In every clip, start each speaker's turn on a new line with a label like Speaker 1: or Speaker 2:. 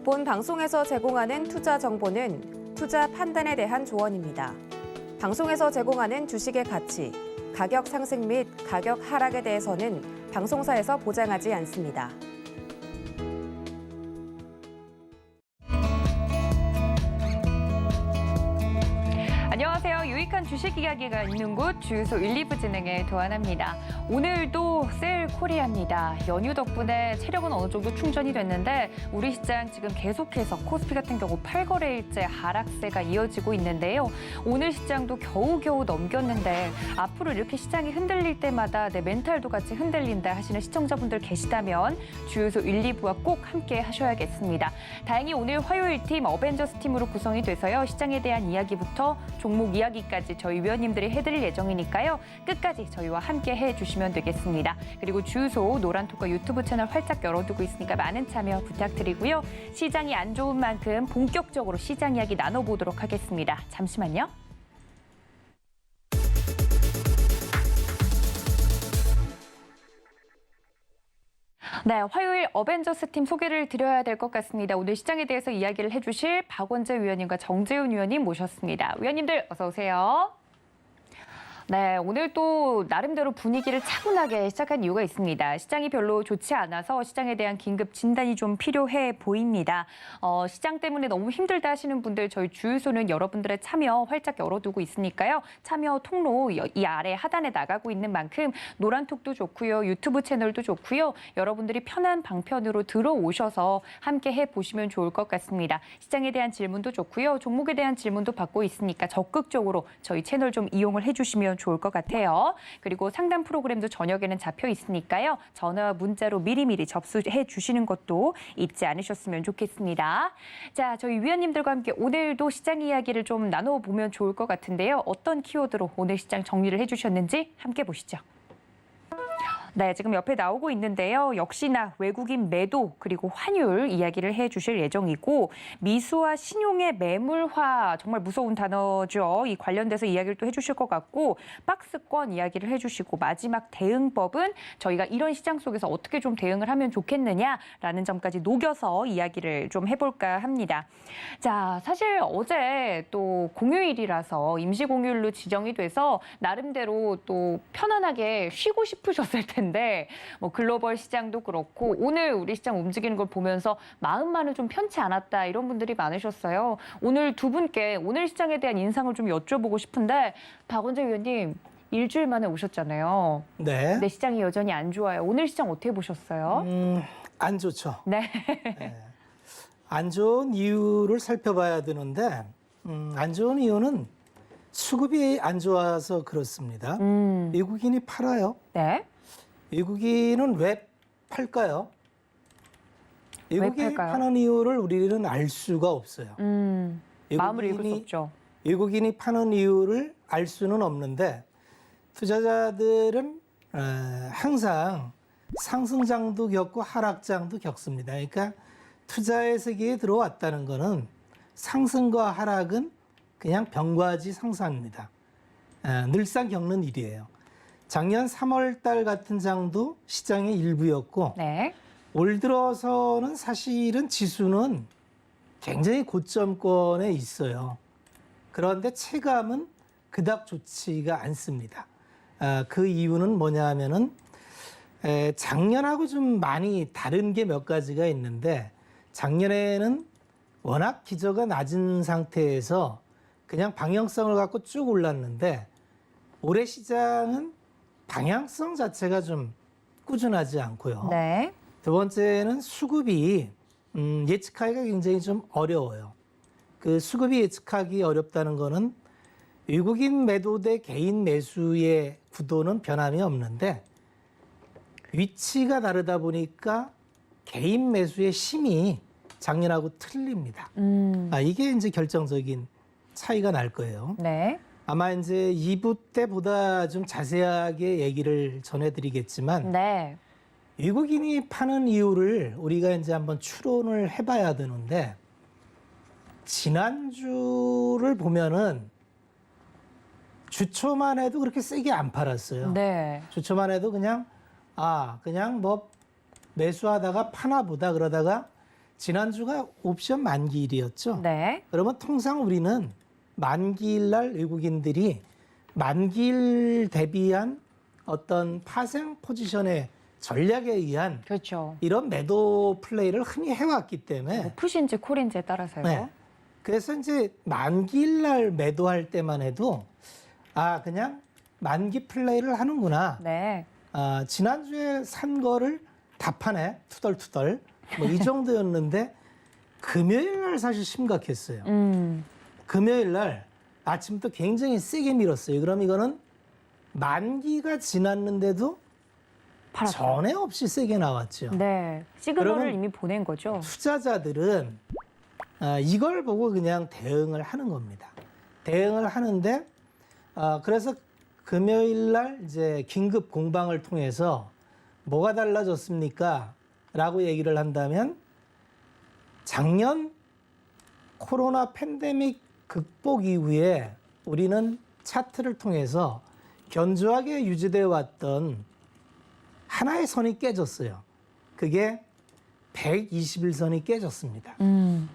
Speaker 1: 본 방송에서 제공하는 투자 정보는 투자 판단에 대한 조언입니다. 방송에서 제공하는 주식의 가치, 가격 상승 및 가격 하락에 대해서는 방송사에서 보장하지 않습니다.
Speaker 2: 안녕하세요. 유익한 주식 이야기가 있는 곳 주유소 1, 2부 진행의 도안합니다. 오늘도 셀 코리아입니다. 연휴 덕분에 체력은 어느 정도 충전이 됐는데 우리 시장 지금 계속해서 코스피 같은 경우 8거래일째 하락세가 이어지고 있는데요. 오늘 시장도 겨우겨우 넘겼는데 앞으로 이렇게 시장이 흔들릴 때마다 내 멘탈도 같이 흔들린다 하시는 시청자분들 계시다면 주유소 1, 2부와 꼭 함께 하셔야겠습니다. 다행히 오늘 화요일 팀 어벤져스 팀으로 구성이 돼서요. 시장에 대한 이야기부터 종목 이야기까지 저희 위원님들이 해드릴 예정이니까요. 끝까지 저희와 함께 해주시면 되겠습니다. 그리고 주유소 노란톡과 유튜브 채널 활짝 열어두고 있으니까 많은 참여 부탁드리고요. 시장이 안 좋은 만큼 본격적으로 시장 이야기 나눠보도록 하겠습니다. 잠시만요. 네, 화요일 어벤져스 팀 소개를 드려야 될 것 같습니다. 오늘 시장에 대해서 이야기를 해주실 박원재 위원님과 정재훈 위원님 모셨습니다. 위원님들 어서 오세요. 네, 오늘 또 나름대로 분위기를 차분하게 시작한 이유가 있습니다. 시장이 별로 좋지 않아서 시장에 대한 긴급 진단이 좀 필요해 보입니다. 시장 때문에 너무 힘들다 하시는 분들 저희 주유소는 여러분들의 참여 활짝 열어두고 있으니까요. 참여 통로 이 아래 하단에 나가고 있는 만큼 노란톡도 좋고요. 유튜브 채널도 좋고요. 여러분들이 편한 방편으로 들어오셔서 함께 해보시면 좋을 것 같습니다. 시장에 대한 질문도 좋고요. 종목에 대한 질문도 받고 있으니까 적극적으로 저희 채널 좀 이용을 해주시면 좋을 것 같아요. 그리고 상담 프로그램도 저녁에는 잡혀 있으니까요. 전화와 문자로 미리미리 접수해 주시는 것도 잊지 않으셨으면 좋겠습니다. 자, 저희 위원님들과 함께 오늘도 시장 이야기를 좀 나눠보면 좋을 것 같은데요. 어떤 키워드로 오늘 시장 정리를 해주셨는지 함께 보시죠. 네, 지금 옆에 나오고 있는데요. 역시나 외국인 매도 그리고 환율 이야기를 해주실 예정이고 미수와 신용의 매물화 정말 무서운 단어죠. 이 관련돼서 이야기를 또 해주실 것 같고 박스권 이야기를 해주시고 마지막 대응법은 저희가 이런 시장 속에서 어떻게 좀 대응을 하면 좋겠느냐라는 점까지 녹여서 이야기를 좀 해볼까 합니다. 자, 사실 어제 또 공휴일이라서 임시 공휴일로 지정이 돼서 나름대로 또 편안하게 쉬고 싶으셨을 텐데 뭐 글로벌 시장도 그렇고 오늘 우리 시장 움직이는 걸 보면서 마음만은 좀 편치 않았다 이런 분들이 많으셨어요. 오늘 두 분께 오늘 시장에 대한 인상을 좀 여쭤보고 싶은데 박원재 위원님 일주일 만에 오셨잖아요.
Speaker 3: 네.
Speaker 2: 네, 시장이 여전히 안 좋아요. 오늘 시장 어떻게 보셨어요?
Speaker 3: 안 좋죠.
Speaker 2: 네.
Speaker 3: 네. 안 좋은 이유를 살펴봐야 되는데 안 좋은 이유는 수급이 안 좋아서 그렇습니다. 외국인이 팔아요.
Speaker 2: 네.
Speaker 3: 외국인은 왜 팔까요? 외국인이 파는 이유를 우리는 알 수가 없어요.
Speaker 2: 마음을 읽을 수 없죠.
Speaker 3: 외국인이 파는 이유를 알 수는 없는데 투자자들은 항상 상승장도 겪고 하락장도 겪습니다. 그러니까 투자의 세계에 들어왔다는 거는 상승과 하락은 그냥 병과지 상사입니다. 늘상 겪는 일이에요. 작년 3월 달 같은 장도 시장의 일부였고
Speaker 2: 네.
Speaker 3: 올 들어서는 사실은 지수는 굉장히 고점권에 있어요. 그런데 체감은 그닥 좋지가 않습니다. 그 이유는 뭐냐 하면은 작년하고 좀 많이 다른 게 몇 가지가 있는데 작년에는 워낙 기저가 낮은 상태에서 그냥 방향성을 갖고 쭉 올랐는데 올해 시장은 방향성 자체가 좀 꾸준하지 않고요.
Speaker 2: 네.
Speaker 3: 두 번째는 수급이 예측하기가 굉장히 좀 어려워요. 그 수급이 예측하기 어렵다는 거는 외국인 매도 대 개인 매수의 구도는 변함이 없는데 위치가 다르다 보니까 개인 매수의 힘이 작년하고 틀립니다. 이게 이제 결정적인 차이가 날 거예요.
Speaker 2: 네.
Speaker 3: 아마 이제 2부 때보다 좀 자세하게 얘기를 전해드리겠지만
Speaker 2: 네.
Speaker 3: 외국인이 파는 이유를 우리가 이제 한번 추론을 해봐야 되는데 지난주를 보면은 주초만 해도 그렇게 세게 안 팔았어요.
Speaker 2: 네.
Speaker 3: 주초만 해도 그냥 뭐 매수하다가 파나 보다 그러다가 지난주가 옵션 만기일이었죠.
Speaker 2: 네.
Speaker 3: 그러면 통상 우리는 만기일 날 외국인들이 만기일 대비한 어떤 파생 포지션의 전략에 의한
Speaker 2: 그렇죠.
Speaker 3: 이런 매도 플레이를 흔히 해왔기 때문에
Speaker 2: 뭐 풋인지 콜인지에 따라서요.
Speaker 3: 네. 그래서 이제 만기일 날 매도할 때만 해도 그냥 만기 플레이를 하는구나.
Speaker 2: 네.
Speaker 3: 지난주에 산 거를 다 파네. 투덜투덜. 뭐 이 정도였는데 금요일 날 사실 심각했어요. 금요일 날 아침부터 굉장히 세게 밀었어요. 그럼 이거는 만기가 지났는데도
Speaker 2: 팔았다.
Speaker 3: 전에 없이 세게 나왔죠.
Speaker 2: 네. 시그널을
Speaker 3: 그러면
Speaker 2: 이미 보낸 거죠.
Speaker 3: 투자자들은 이걸 보고 그냥 대응을 하는 겁니다. 대응을 하는데 그래서 금요일 날 이제 긴급 공방을 통해서 뭐가 달라졌습니까? 라고 얘기를 한다면 작년 코로나 팬데믹 극복 이후에 우리는 차트를 통해서 견조하게 유지되어 왔던 하나의 선이 깨졌어요. 그게 121선이 깨졌습니다.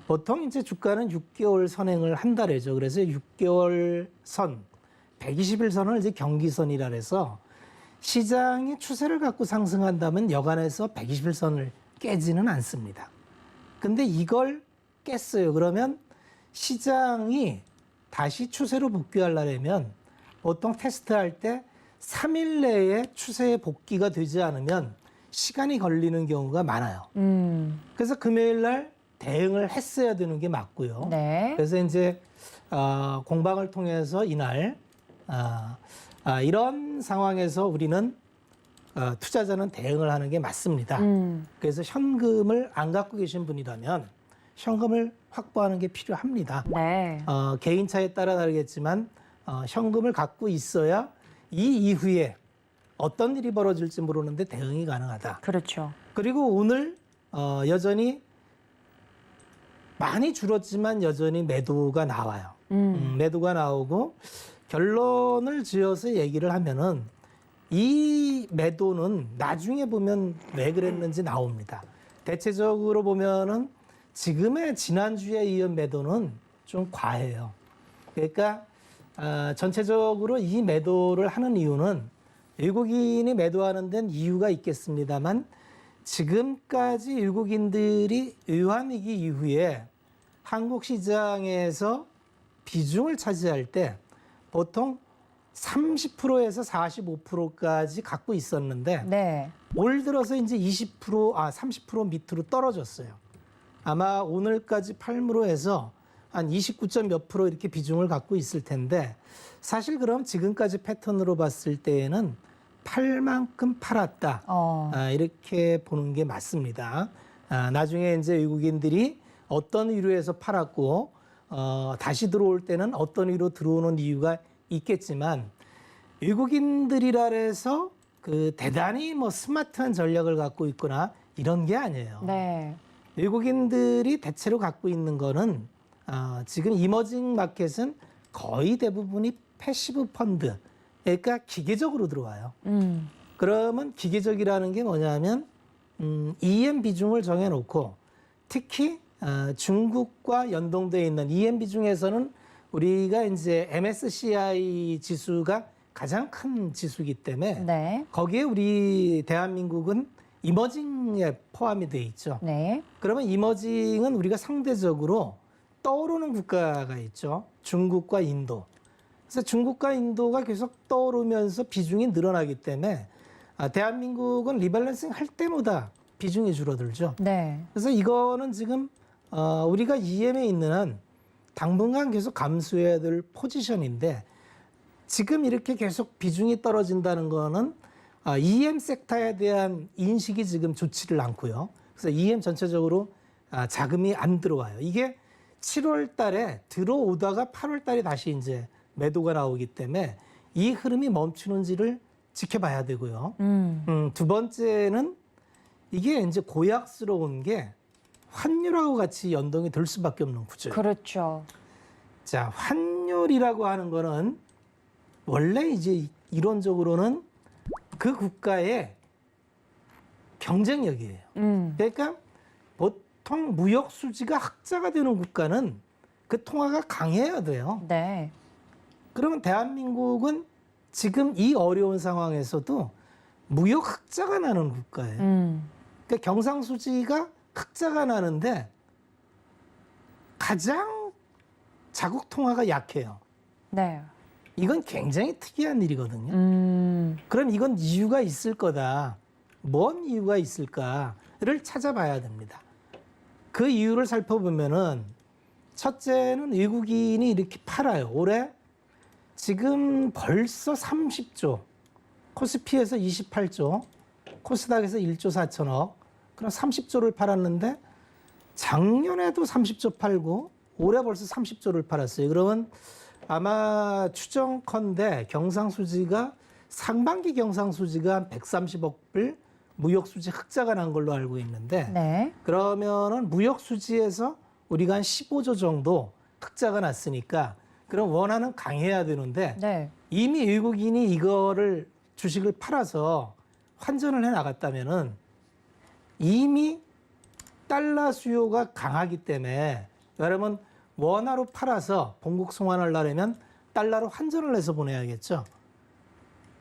Speaker 3: 보통 이제 주가는 6개월 선행을 한다 그러죠. 그래서 6개월 선, 121선을 이제 경기선이라 해서 시장이 추세를 갖고 상승한다면 여간에서 121선을 깨지는 않습니다. 근데 이걸 깼어요. 그러면 시장이 다시 추세로 복귀하려면 보통 테스트할 때 3일 내에 추세에 복귀가 되지 않으면 시간이 걸리는 경우가 많아요. 그래서 금요일 날 대응을 했어야 되는 게 맞고요.
Speaker 2: 네.
Speaker 3: 그래서 이제 공방을 통해서 이날 이런 상황에서 우리는 투자자는 대응을 하는 게 맞습니다. 그래서 현금을 안 갖고 계신 분이라면 현금을 확보하는 게 필요합니다.
Speaker 2: 네.
Speaker 3: 개인차에 따라 다르겠지만 현금을 갖고 있어야 이 이후에 어떤 일이 벌어질지 모르는데 대응이 가능하다.
Speaker 2: 그렇죠.
Speaker 3: 그리고 오늘 여전히 많이 줄었지만 여전히 매도가 나와요. 매도가 나오고 결론을 지어서 얘기를 하면은 이 매도는 나중에 보면 왜 그랬는지 나옵니다. 대체적으로 보면은 지금의 지난주에 이은 매도는 좀 과해요. 그러니까 전체적으로 이 매도를 하는 이유는 외국인이 매도하는 데는 이유가 있겠습니다만 지금까지 외국인들이 외환위기 이후에 한국 시장에서 비중을 차지할 때 보통 30%에서 45%까지 갖고 있었는데
Speaker 2: 네.
Speaker 3: 올 들어서 이제 30% 밑으로 떨어졌어요. 아마 오늘까지 팔므로 해서 한 29점 몇 프로 이렇게 비중을 갖고 있을 텐데 사실 그럼 지금까지 패턴으로 봤을 때에는 팔 만큼 팔았다. 이렇게 보는 게 맞습니다. 나중에 이제 외국인들이 어떤 이유에서 팔았고 다시 들어올 때는 어떤 이유로 들어오는 이유가 있겠지만 외국인들이라 해서 그 대단히 뭐 스마트한 전략을 갖고 있거나 이런 게 아니에요.
Speaker 2: 네.
Speaker 3: 외국인들이 대체로 갖고 있는 거는 지금 이머징 마켓은 거의 대부분이 패시브 펀드, 그러니까 기계적으로 들어와요. 그러면 기계적이라는 게 뭐냐면 EM 비중을 정해놓고 특히 중국과 연동되어 있는 EM 비중에서는 우리가 이제 MSCI 지수가 가장 큰 지수이기 때문에
Speaker 2: 네.
Speaker 3: 거기에 우리 대한민국은 이머징에 포함이 돼 있죠.
Speaker 2: 네.
Speaker 3: 그러면 이머징은 우리가 상대적으로 떠오르는 국가가 있죠. 중국과 인도. 그래서 중국과 인도가 계속 떠오르면서 비중이 늘어나기 때문에 대한민국은 리밸런싱 할 때마다 비중이 줄어들죠.
Speaker 2: 네.
Speaker 3: 그래서 이거는 지금 우리가 EM에 있는 한 당분간 계속 감수해야 될 포지션인데 지금 이렇게 계속 비중이 떨어진다는 거는 EM 섹터에 대한 인식이 지금 좋지를 않고요. 그래서 EM 전체적으로 자금이 안 들어와요. 이게 7월 달에 들어오다가 8월 달에 다시 이제 매도가 나오기 때문에 이 흐름이 멈추는지를 지켜봐야 되고요. 두 번째는 이게 이제 고약스러운 게 환율하고 같이 연동이 될 수밖에 없는 구조예요.
Speaker 2: 그렇죠.
Speaker 3: 자, 환율이라고 하는 거는 원래 이제 이론적으로는 그 국가의 경쟁력이에요. 그러니까 보통 무역 수지가 흑자가 되는 국가는 그 통화가 강해야 돼요.
Speaker 2: 네.
Speaker 3: 그러면 대한민국은 지금 이 어려운 상황에서도 무역 흑자가 나는 국가예요. 그러니까 경상수지가 흑자가 나는데 가장 자국 통화가 약해요.
Speaker 2: 네.
Speaker 3: 이건 굉장히 특이한 일이거든요. 그럼 이건 이유가 있을 거다. 뭔 이유가 있을까를 찾아봐야 됩니다. 그 이유를 살펴보면은 첫째는 외국인이 이렇게 팔아요. 올해 지금 벌써 30조, 코스피에서 28조, 코스닥에서 1조 4천억, 그럼 30조를 팔았는데 작년에도 30조 팔고 올해 벌써 30조를 팔았어요. 그러면 아마 추정컨대 경상수지가 상반기 경상수지가 한 130억 불 무역수지 흑자가 난 걸로 알고 있는데
Speaker 2: 네.
Speaker 3: 그러면은 무역수지에서 우리가 한 15조 정도 흑자가 났으니까 그럼 원화는 강해야 되는데
Speaker 2: 네.
Speaker 3: 이미 외국인이 이거를 주식을 팔아서 환전을 해 나갔다면은 이미 달러 수요가 강하기 때문에 여러분 원화로 팔아서 본국 송환을 하려면 달러로 환전을 해서 보내야겠죠.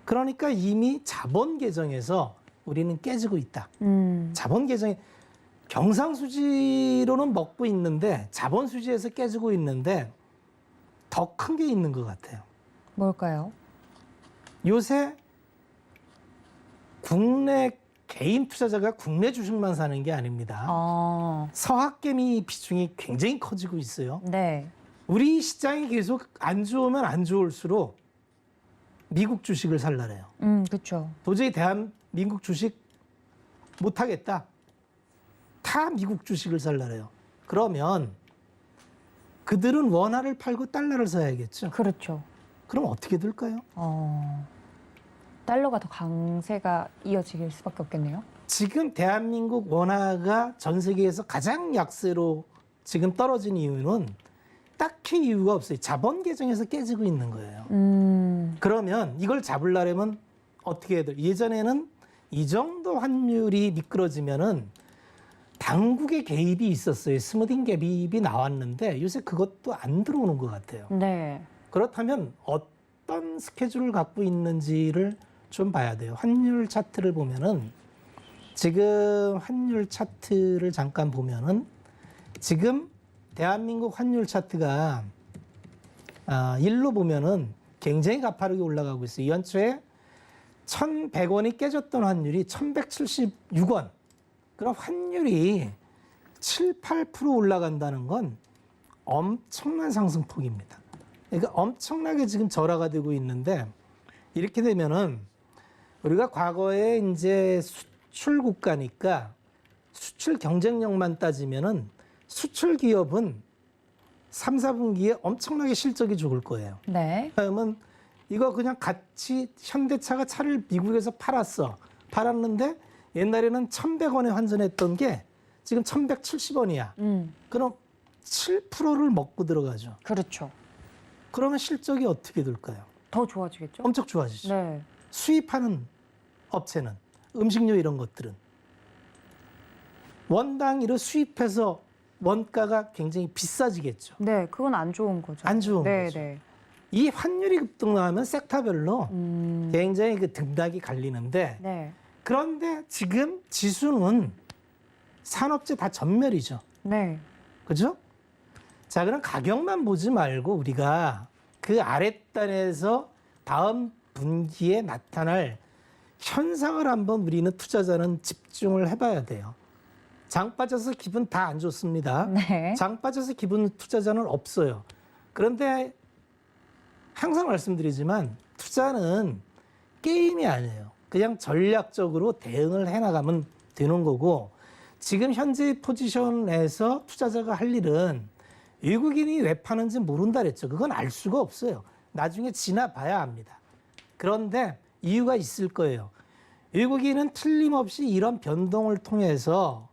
Speaker 3: 그러니까 이미 자본 계정에서 우리는 깨지고 있다. 자본 계정에 경상수지로는 먹고 있는데 자본 수지에서 깨지고 있는데 더 큰 게 있는 것 같아요.
Speaker 2: 뭘까요?
Speaker 3: 요새 국내 개인 투자자가 국내 주식만 사는 게 아닙니다. 서학개미 비중이 굉장히 커지고 있어요.
Speaker 2: 네.
Speaker 3: 우리 시장이 계속 안 좋으면 안 좋을수록 미국 주식을 살라래요.
Speaker 2: 그렇죠.
Speaker 3: 도저히 대한민국 주식 못하겠다. 다 미국 주식을 살라래요. 그러면 그들은 원화를 팔고 달러를 사야겠죠.
Speaker 2: 그렇죠.
Speaker 3: 그럼 어떻게 될까요?
Speaker 2: 달러가 더 강세가 이어질 수밖에 없겠네요.
Speaker 3: 지금 대한민국 원화가 전 세계에서 가장 약세로 지금 떨어진 이유는 딱히 이유가 없어요. 자본 계정에서 깨지고 있는 거예요. 그러면 이걸 잡으려면 어떻게 해야 돼요? 예전에는 이 정도 환율이 미끄러지면은 당국의 개입이 있었어요. 스무딩 개입이 나왔는데 요새 그것도 안 들어오는 것 같아요.
Speaker 2: 네.
Speaker 3: 그렇다면 어떤 스케줄을 갖고 있는지를 좀 봐야 돼요. 환율 차트를 보면은 지금 환율 차트를 잠깐 보면은 지금 대한민국 환율 차트가 일로 보면은 굉장히 가파르게 올라가고 있어요. 연초에 1,100원이 깨졌던 환율이 1,176원. 그럼 환율이 7, 8% 올라간다는 건 엄청난 상승폭입니다. 그러니까 엄청나게 지금 절하가 되고 있는데 이렇게 되면은 우리가 과거에 이제 수출 국가니까 수출 경쟁력만 따지면은 수출 기업은 3, 4분기에 엄청나게 실적이 좋을 거예요.
Speaker 2: 네.
Speaker 3: 그러면 이거 그냥 같이 현대차가 차를 미국에서 팔았는데 옛날에는 1,100원에 환전했던 게 지금 1,170원이야. 그럼 7%를 먹고 들어가죠.
Speaker 2: 그렇죠.
Speaker 3: 그러면 실적이 어떻게 될까요?
Speaker 2: 더 좋아지겠죠?
Speaker 3: 엄청 좋아지죠.
Speaker 2: 네.
Speaker 3: 수입하는 업체는 음식료 이런 것들은 원당 이를 수입해서 원가가 굉장히 비싸지겠죠.
Speaker 2: 네, 그건 안 좋은 거죠.
Speaker 3: 안 좋은
Speaker 2: 네,
Speaker 3: 거죠.
Speaker 2: 네.
Speaker 3: 이 환율이 급등하면 섹터별로 굉장히 그 등락이 갈리는데
Speaker 2: 네.
Speaker 3: 그런데 지금 지수는 산업재 다 전멸이죠.
Speaker 2: 네.
Speaker 3: 그죠? 자, 그럼 가격만 보지 말고 우리가 그 아랫단에서 다음 분기에 나타날 현상을 한번 우리는 투자자는 집중을 해봐야 돼요. 장 빠져서 기분 다 안 좋습니다.
Speaker 2: 네.
Speaker 3: 장 빠져서 기분 투자자는 없어요. 그런데 항상 말씀드리지만 투자는 게임이 아니에요. 그냥 전략적으로 대응을 해나가면 되는 거고 지금 현재 포지션에서 투자자가 할 일은 외국인이 왜 파는지 모른다 그랬죠. 그건 알 수가 없어요. 나중에 지나봐야 합니다. 그런데 이유가 있을 거예요. 외국인은 틀림없이 이런 변동을 통해서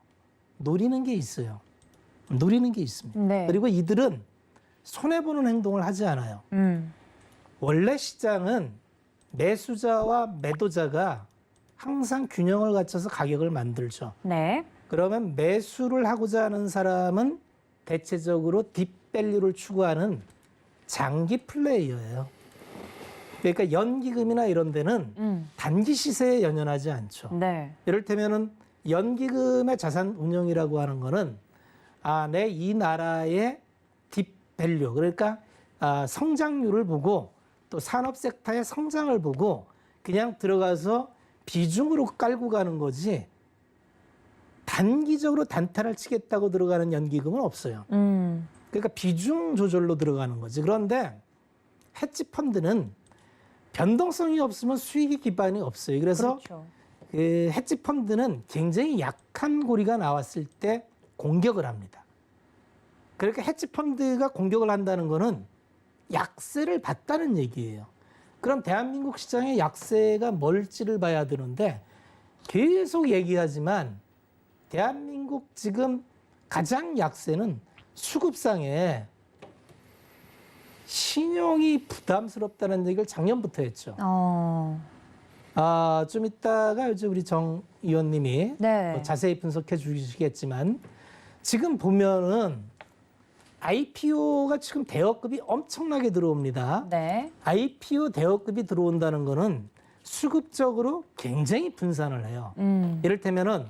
Speaker 3: 노리는 게 있어요. 노리는 게 있습니다.
Speaker 2: 네.
Speaker 3: 그리고 이들은 손해보는 행동을 하지 않아요. 원래 시장은 매수자와 매도자가 항상 균형을 갖춰서 가격을 만들죠.
Speaker 2: 네.
Speaker 3: 그러면 매수를 하고자 하는 사람은 대체적으로 딥밸류를 추구하는 장기 플레이어예요. 그러니까 연기금이나 이런 데는 단기 시세에 연연하지 않죠.
Speaker 2: 네.
Speaker 3: 이를테면은 연기금의 자산 운용이라고 하는 거는 내 이 나라의 딥밸류 그러니까 성장률을 보고 또 산업 섹터의 성장을 보고 그냥 들어가서 비중으로 깔고 가는 거지 단기적으로 단타를 치겠다고 들어가는 연기금은 없어요. 그러니까 비중 조절로 들어가는 거지. 그런데 헤지펀드는 변동성이 없으면 수익의 기반이 없어요. 그래서
Speaker 2: 그렇죠.
Speaker 3: 그 헤지펀드는 굉장히 약한 고리가 나왔을 때 공격을 합니다. 그러니까 헤지펀드가 공격을 한다는 거는 약세를 봤다는 얘기예요. 그럼 대한민국 시장의 약세가 뭘지를 봐야 되는데 계속 얘기하지만 대한민국 지금 가장 약세는 수급상에 신용이 부담스럽다는 얘기를 작년부터 했죠. 좀 이따가 이제 우리 정 의원님이
Speaker 2: 네.
Speaker 3: 자세히 분석해 주시겠지만 지금 보면은 IPO가 지금 대여급이 엄청나게 들어옵니다.
Speaker 2: 네.
Speaker 3: IPO 대여급이 들어온다는 거는 수급적으로 굉장히 분산을 해요. 이를테면은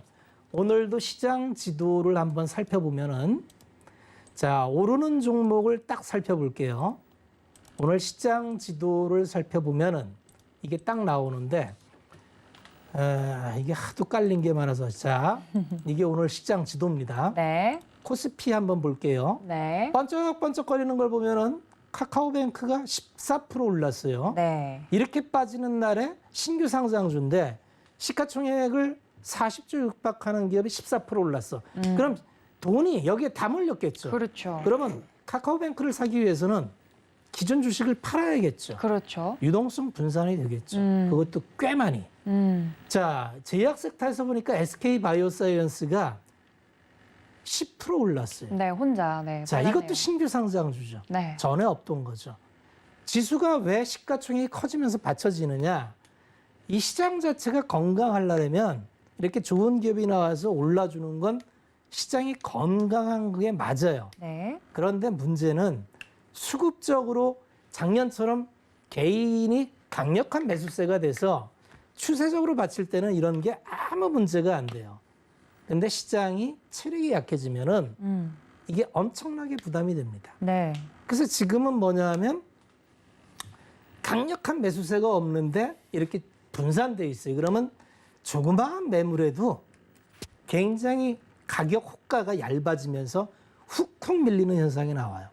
Speaker 3: 오늘도 시장 지도를 한번 살펴보면은 자, 오르는 종목을 딱 살펴볼게요. 오늘 시장 지도를 살펴보면은 이게 딱 나오는데 이게 하도 깔린 게 많아서 자, 이게 오늘 시장 지도입니다.
Speaker 2: 네.
Speaker 3: 코스피 한번 볼게요.
Speaker 2: 네.
Speaker 3: 번쩍번쩍거리는 걸 보면은 카카오뱅크가 14% 올랐어요.
Speaker 2: 네.
Speaker 3: 이렇게 빠지는 날에 신규 상장주인데 시가총액을 40조 육박하는 기업이 14% 올랐어. 그럼 돈이 여기에 다 몰렸겠죠.
Speaker 2: 그렇죠.
Speaker 3: 그러면 카카오뱅크를 사기 위해서는 기존 주식을 팔아야겠죠.
Speaker 2: 그렇죠.
Speaker 3: 유동성 분산이 되겠죠. 그것도 꽤 많이. 자, 제약 섹터에서 보니까 SK바이오사이언스가 10% 올랐어요.
Speaker 2: 네, 혼자. 네.
Speaker 3: 자,
Speaker 2: 빨라내요.
Speaker 3: 이것도 신규 상장주죠.
Speaker 2: 네.
Speaker 3: 전에 없던 거죠. 지수가 왜 시가총액이 커지면서 받쳐지느냐? 이 시장 자체가 건강하려면 이렇게 좋은 기업이 나와서 올라주는 건 시장이 건강한 게 맞아요.
Speaker 2: 네.
Speaker 3: 그런데 문제는 수급적으로 작년처럼 개인이 강력한 매수세가 돼서 추세적으로 받칠 때는 이런 게 아무 문제가 안 돼요. 근데 시장이 체력이 약해지면은 이게 엄청나게 부담이 됩니다.
Speaker 2: 네.
Speaker 3: 그래서 지금은 뭐냐 하면 강력한 매수세가 없는데 이렇게 분산돼 있어요. 그러면 조그마한 매물에도 굉장히 가격 호가가 얇아지면서 훅훅 밀리는 현상이 나와요.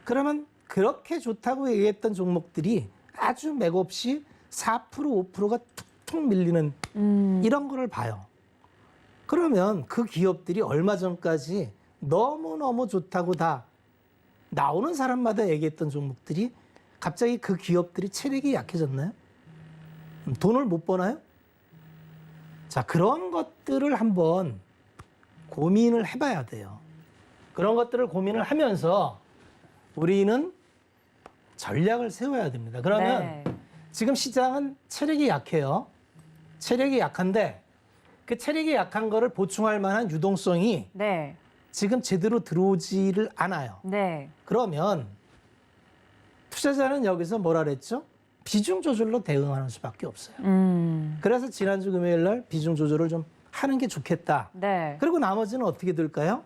Speaker 3: 그러면 그렇게 좋다고 얘기했던 종목들이 아주 맥없이 4%, 5%가 툭툭 밀리는 이런 거를 봐요. 그러면 그 기업들이 얼마 전까지 너무너무 좋다고 다 나오는 사람마다 얘기했던 종목들이 갑자기 그 기업들이 체력이 약해졌나요? 돈을 못 버나요? 자, 그런 것들을 한번 고민을 해봐야 돼요. 그런 것들을 고민을 하면서 우리는 전략을 세워야 됩니다. 그러면
Speaker 2: 네.
Speaker 3: 지금 시장은 체력이 약해요. 체력이 약한데 그 체력이 약한 거를 보충할 만한 유동성이
Speaker 2: 네.
Speaker 3: 지금 제대로 들어오지를 않아요.
Speaker 2: 네.
Speaker 3: 그러면 투자자는 여기서 뭐라 그랬죠? 비중 조절로 대응하는 수밖에 없어요. 그래서 지난주 금요일 날 비중 조절을 좀 하는 게 좋겠다.
Speaker 2: 네.
Speaker 3: 그리고 나머지는 어떻게 될까요?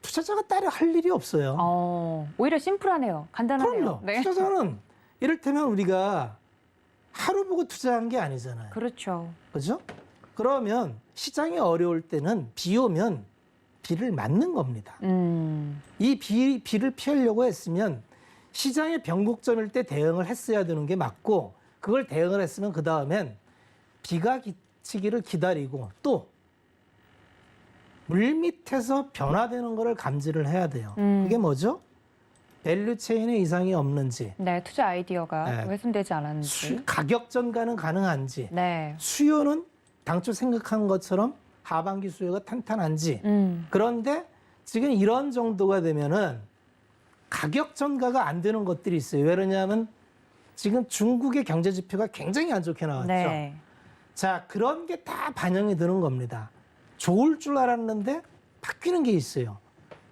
Speaker 3: 투자자가 따로 할 일이 없어요.
Speaker 2: 오히려 심플하네요. 간단하네요.
Speaker 3: 그럼요.
Speaker 2: 네.
Speaker 3: 투자자는 이를테면 우리가 하루 보고 투자한 게 아니잖아요.
Speaker 2: 그렇죠.
Speaker 3: 그죠? 그러면 시장이 어려울 때는 비 오면 비를 맞는 겁니다. 이 비를 피하려고 했으면 시장의 변곡점일 때 대응을 했어야 되는 게 맞고 그걸 대응을 했으면 그 다음엔 비가 그치기를 기다리고 또 물밑에서 변화되는 거를 감지를 해야 돼요. 그게 뭐죠? 밸류 체인에 이상이 없는지,
Speaker 2: 네, 투자 아이디어가
Speaker 3: 네.
Speaker 2: 훼손되지 않았는지.
Speaker 3: 가격 전가는 가능한지,
Speaker 2: 네.
Speaker 3: 수요는 당초 생각한 것처럼 하반기 수요가 탄탄한지. 그런데 지금 이런 정도가 되면은 가격 전가가 안 되는 것들이 있어요. 왜 그러냐면 지금 중국의 경제 지표가 굉장히 안 좋게 나왔죠.
Speaker 2: 네.
Speaker 3: 자, 그런 게 다 반영이 되는 겁니다. 좋을 줄 알았는데 바뀌는 게 있어요.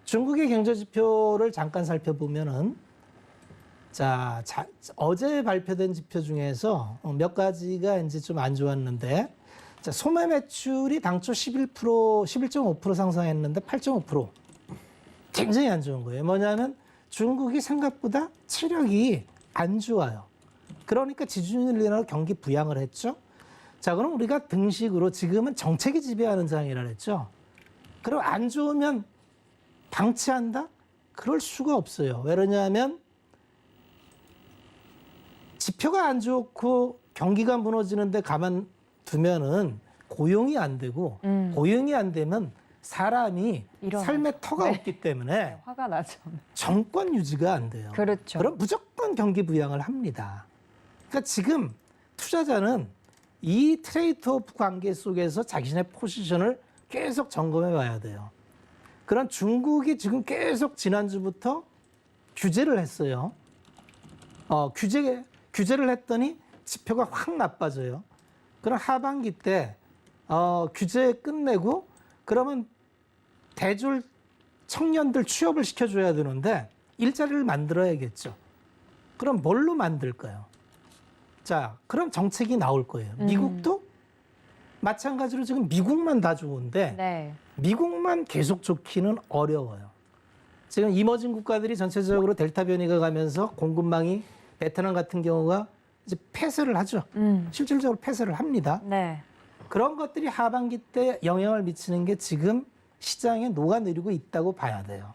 Speaker 3: 중국의 경제 지표를 잠깐 살펴보면은 어제 발표된 지표 중에서 몇 가지가 이제 좀 안 좋았는데 소매 매출이 당초 11.5% 상승했는데 8.5%. 굉장히 안 좋은 거예요. 뭐냐면 중국이 생각보다 체력이 안 좋아요. 그러니까 지준율 인하로 경기 부양을 했죠. 자, 그럼 우리가 등식으로 지금은 정책이 지배하는 상황이라 그랬죠. 그럼 안 좋으면 방치한다? 그럴 수가 없어요. 왜냐하면 지표가 안 좋고 경기가 무너지는데 가만두면은 고용이 안 되고 고용이 안 되면 사람이 삶의 터가 없기 때문에
Speaker 2: 화가 나죠.
Speaker 3: 정권 유지가 안 돼요.
Speaker 2: 그렇죠.
Speaker 3: 그럼 무조건 경기 부양을 합니다. 그러니까 지금 투자자는 이 트레이드오프 관계 속에서 자신의 포지션을 계속 점검해 봐야 돼요. 그런 중국이 지금 계속 지난주부터 규제를 했어요. 규제를 했더니 지표가 확 나빠져요. 그럼 하반기 때 규제 끝내고 그러면 대졸 청년들 취업을 시켜줘야 되는데 일자리를 만들어야겠죠. 그럼 뭘로 만들까요? 자, 그럼 정책이 나올 거예요. 미국도 마찬가지로 지금 미국만 다 좋은데
Speaker 2: 네.
Speaker 3: 미국만 계속 좋기는 어려워요. 지금 이머징 국가들이 전체적으로 델타 변이가 가면서 공급망이 베트남 같은 경우가 이제 폐쇄를 하죠. 실질적으로 폐쇄를 합니다.
Speaker 2: 네.
Speaker 3: 그런 것들이 하반기 때 영향을 미치는 게 지금 시장에 녹아내리고 있다고 봐야 돼요.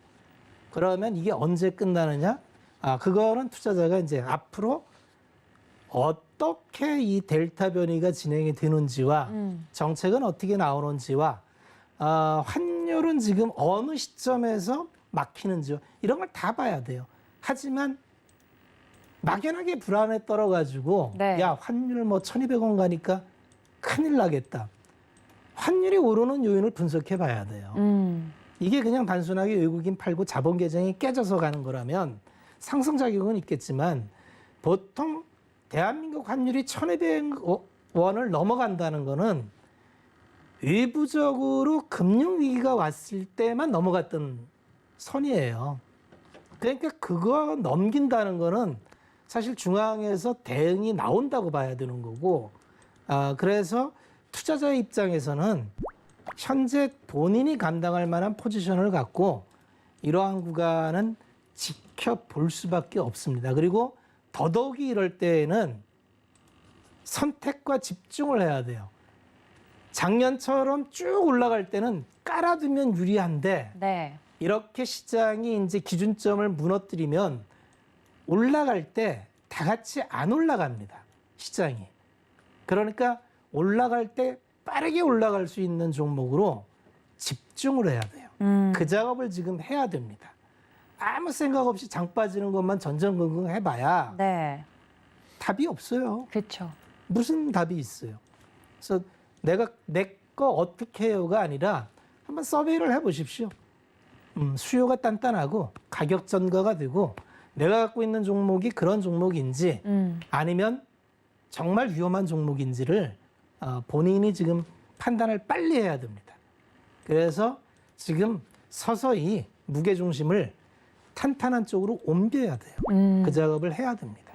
Speaker 3: 그러면 이게 언제 끝나느냐? 그거는 투자자가 이제 앞으로 어떻게 이 델타 변이가 진행이 되는지와 정책은 어떻게 나오는지와 환율은 지금 어느 시점에서 막히는지와 이런 걸 다 봐야 돼요. 하지만 막연하게 불안에 떨어가지고
Speaker 2: 네.
Speaker 3: 야 환율 뭐 1,200원 가니까 큰일 나겠다. 환율이 오르는 요인을 분석해 봐야 돼요. 이게 그냥 단순하게 외국인 팔고 자본 계정이 깨져서 가는 거라면 상승 작용은 있겠지만 보통 대한민국 환율이 1,200원을 넘어간다는 거는 외부적으로 금융위기가 왔을 때만 넘어갔던 선이에요. 그러니까 그거 넘긴다는 거는 사실 중앙에서 대응이 나온다고 봐야 되는 거고, 그래서 투자자의 입장에서는 현재 본인이 감당할 만한 포지션을 갖고 이러한 구간은 지켜볼 수밖에 없습니다. 그리고 더더욱이 이럴 때에는 선택과 집중을 해야 돼요. 작년처럼 쭉 올라갈 때는 깔아두면 유리한데
Speaker 2: 네.
Speaker 3: 이렇게 시장이 이제 기준점을 무너뜨리면 올라갈 때 다 같이 안 올라갑니다. 시장이. 그러니까 올라갈 때 빠르게 올라갈 수 있는 종목으로 집중을 해야 돼요. 그 작업을 지금 해야 됩니다. 아무 생각 없이 장 빠지는 것만 전전긍긍 해봐야
Speaker 2: 네.
Speaker 3: 답이 없어요.
Speaker 2: 그렇죠.
Speaker 3: 무슨 답이 있어요. 그래서 내가 내 거 어떻게 해요가 아니라 한번 서베이를 해보십시오. 수요가 단단하고 가격 전가가 되고 내가 갖고 있는 종목이 그런 종목인지 아니면 정말 위험한 종목인지를 본인이 지금 판단을 빨리 해야 됩니다. 그래서 지금 서서히 무게중심을 탄탄한 쪽으로 옮겨야 돼요. 그 작업을 해야 됩니다.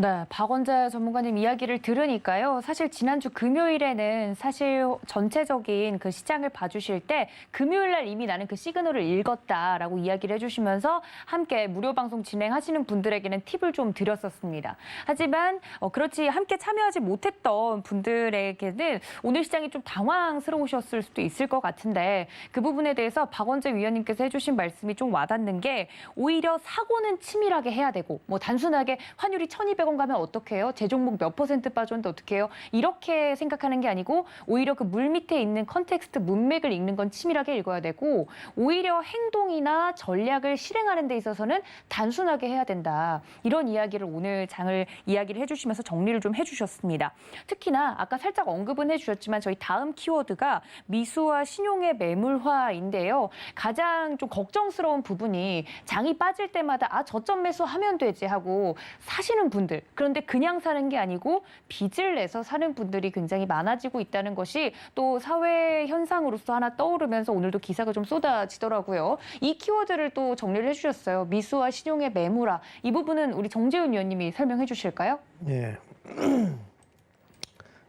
Speaker 2: 네, 박원재 전문가님 이야기를 들으니까요. 사실 지난주 금요일에는 사실 전체적인 그 시장을 봐주실 때 금요일 날 이미 나는 그 시그널을 읽었다라고 이야기를 해주시면서 함께 무료 방송 진행하시는 분들에게는 팁을 좀 드렸었습니다. 하지만 그렇지 함께 참여하지 못했던 분들에게는 오늘 시장이 좀 당황스러우셨을 수도 있을 것 같은데 그 부분에 대해서 박원재 위원님께서 해주신 말씀이 좀 와닿는 게 오히려 사고는 치밀하게 해야 되고 뭐 단순하게 환율이 1,200원 가면 어떡해요? 제 종목 몇 % 빠졌는데 어떡해요? 이렇게 생각하는 게 아니고 오히려 그 물 밑에 있는 컨텍스트 문맥을 읽는 건 치밀하게 읽어야 되고 오히려 행동이나 전략을 실행하는 데 있어서는 단순하게 해야 된다. 이런 이야기를 오늘 장을 이야기를 해주시면서 정리를 좀 해주셨습니다. 특히나 아까 살짝 언급은 해주셨지만 저희 다음 키워드가 미수와 신용의 매물화인데요. 가장 좀 걱정스러운 부분이 장이 빠질 때마다 저점 매수하면 되지 하고 사시는 분들 분들, 그런데 그냥 사는 게 아니고 빚을 내서 사는 분들이 굉장히 많아지고 있다는 것이 또 사회 현상으로서 하나 떠오르면서 오늘도 기사가 좀 쏟아지더라고요. 이 키워드를 또 정리를 해주셨어요. 미수와 신용의 매물화. 이 부분은 우리 정재훈 위원님이 설명해 주실까요?
Speaker 4: 예.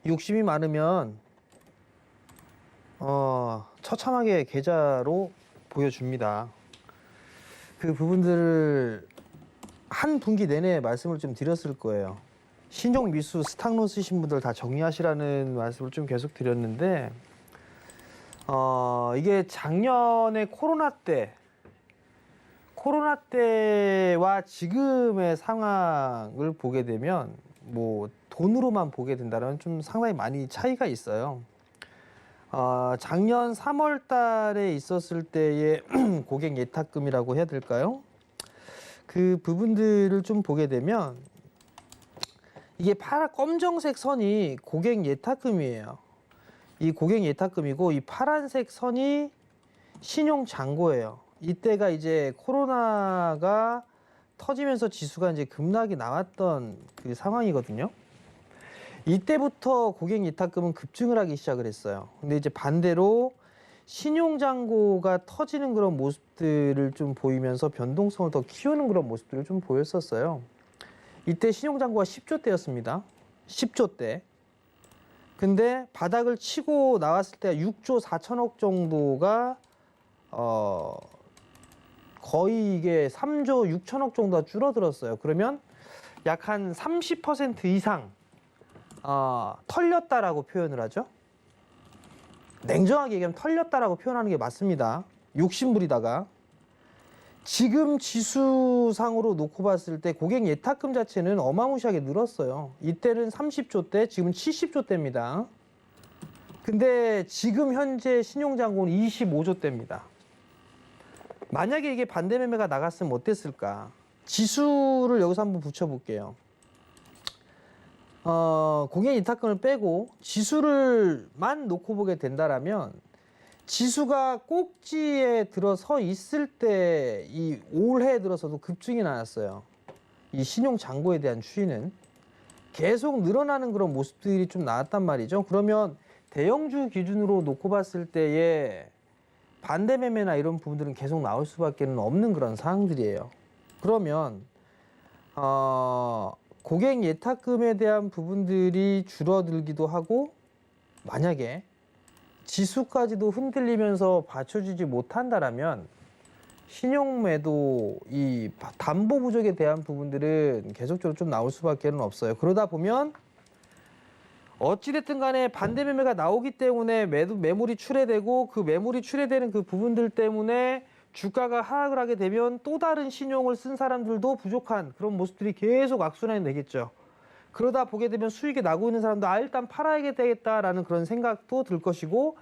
Speaker 4: 욕심이 많으면 처참하게 계좌로 보여줍니다. 그 부분들을 한 분기 내내 말씀을 좀 드렸을 거예요. 신용 미수 스탁론 쓰신 분들 다 정리하시라는 말씀을 좀 계속 드렸는데 이게 작년에 코로나 때와 지금의 상황을 보게 되면 뭐 돈으로만 보게 된다면 좀 상당히 많이 차이가 있어요. 작년 3월 달에 있었을 때의 고객 예탁금이라고 해야 될까요? 그 부분들을 좀 보게 되면 이게 검정색 선이 고객 예탁금이에요. 이 고객 예탁금이고 이 파란색 선이 신용 잔고예요. 이때가 이제 코로나가 터지면서 지수가 이제 급락이 나왔던 그 상황이거든요. 이때부터 고객 예탁금은 급증을 하기 시작을 했어요. 근데 이제 반대로 신용잔고가 터지는 그런 모습들을 좀 보이면서 변동성을 더 키우는 그런 모습들을 좀 보였었어요. 이때 신용잔고가 10조대였습니다. 10조대. 근데 바닥을 치고 나왔을 때 6조 4천억 정도가 거의 이게 3조 6천억 정도가 줄어들었어요. 그러면 약 한 30% 이상 털렸다라고 표현을 하죠. 냉정하게 얘기하면 털렸다라고 표현하는 게 맞습니다. 욕심부리다가. 지금 지수상으로 놓고 봤을 때 고객 예탁금 자체는 어마무시하게 늘었어요. 이때는 30조대, 지금 70조대입니다. 근데 지금 현재 신용잔고는 25조대입니다. 만약에 이게 반대 매매가 나갔으면 어땠을까? 지수를 여기서 한번 붙여볼게요. 고객 예탁금을 빼고 지수를만 놓고 보게 된다라면 지수가 꼭지에 들어서 있을 때 이 올해 들어서도 급증이 나왔어요. 이 신용 잔고에 대한 추이는 계속 늘어나는 그런 모습들이 좀 나왔단 말이죠. 그러면 대형주 기준으로 놓고 봤을 때의 반대 매매나 이런 부분들은 계속 나올 수밖에 없는 그런 상황들이에요. 그러면 고객 예탁금에 대한 부분들이 줄어들기도 하고 만약에 지수까지도 흔들리면서 받쳐주지 못한다라면 신용매도 이 담보 부족에 대한 부분들은 계속적으로 좀 나올 수밖에 없어요. 그러다 보면 어찌됐든 간에 반대 매매가 나오기 때문에 매물이 출회되고 그 매물이 출회되는 그 부분들 때문에 주가가 하락을 하게 되면 또 다른 신용을 쓴 사람들도 부족한 그런 모습들이 계속 악순환이 되겠죠. 그러다 보게 되면 수익이 나고 있는 사람도 일단 팔아야 되겠다라는 그런 생각도 들 것이고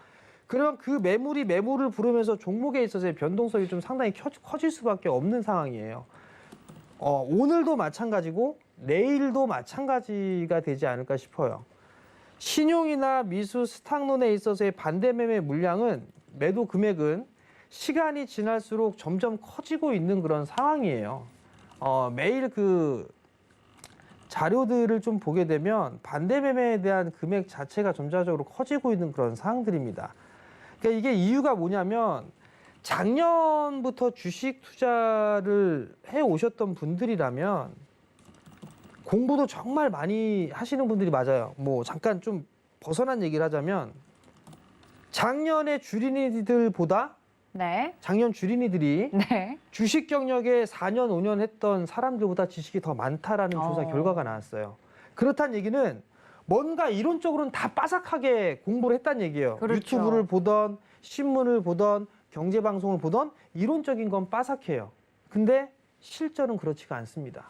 Speaker 4: 그러면 그 매물을 부르면서 종목에 있어서의 변동성이 좀 상당히 커질 수밖에 없는 상황이에요. 오늘도 마찬가지고 내일도 마찬가지가 되지 않을까 싶어요. 신용이나 미수 스탁론에 있어서의 반대 매매 물량은 매도 금액은 시간이 지날수록 점점 커지고 있는 그런 상황이에요. 매일 그 자료들을 좀 보게 되면 반대 매매에 대한 금액 자체가 점차적으로 커지고 있는 그런 상황들입니다. 그러니까 이게 이유가 뭐냐면 작년부터 주식 투자를 해 오셨던 분들이라면 공부도 정말 많이 하시는 분들이 맞아요. 뭐 잠깐 좀 벗어난 얘기를 하자면 작년에 주린이들보다
Speaker 2: 네.
Speaker 4: 작년 주린이들이
Speaker 2: 네.
Speaker 4: 주식 경력에 4년, 5년 했던 사람들보다 지식이 더 많다라는 조사 결과가 나왔어요. 그렇다는 얘기는 뭔가 이론적으로는 다 빠삭하게 공부를 했다는 얘기예요.
Speaker 2: 그렇죠.
Speaker 4: 유튜브를 보던 신문을 보던 경제방송을 보던 이론적인 건 빠삭해요. 근데 실전은 그렇지가 않습니다.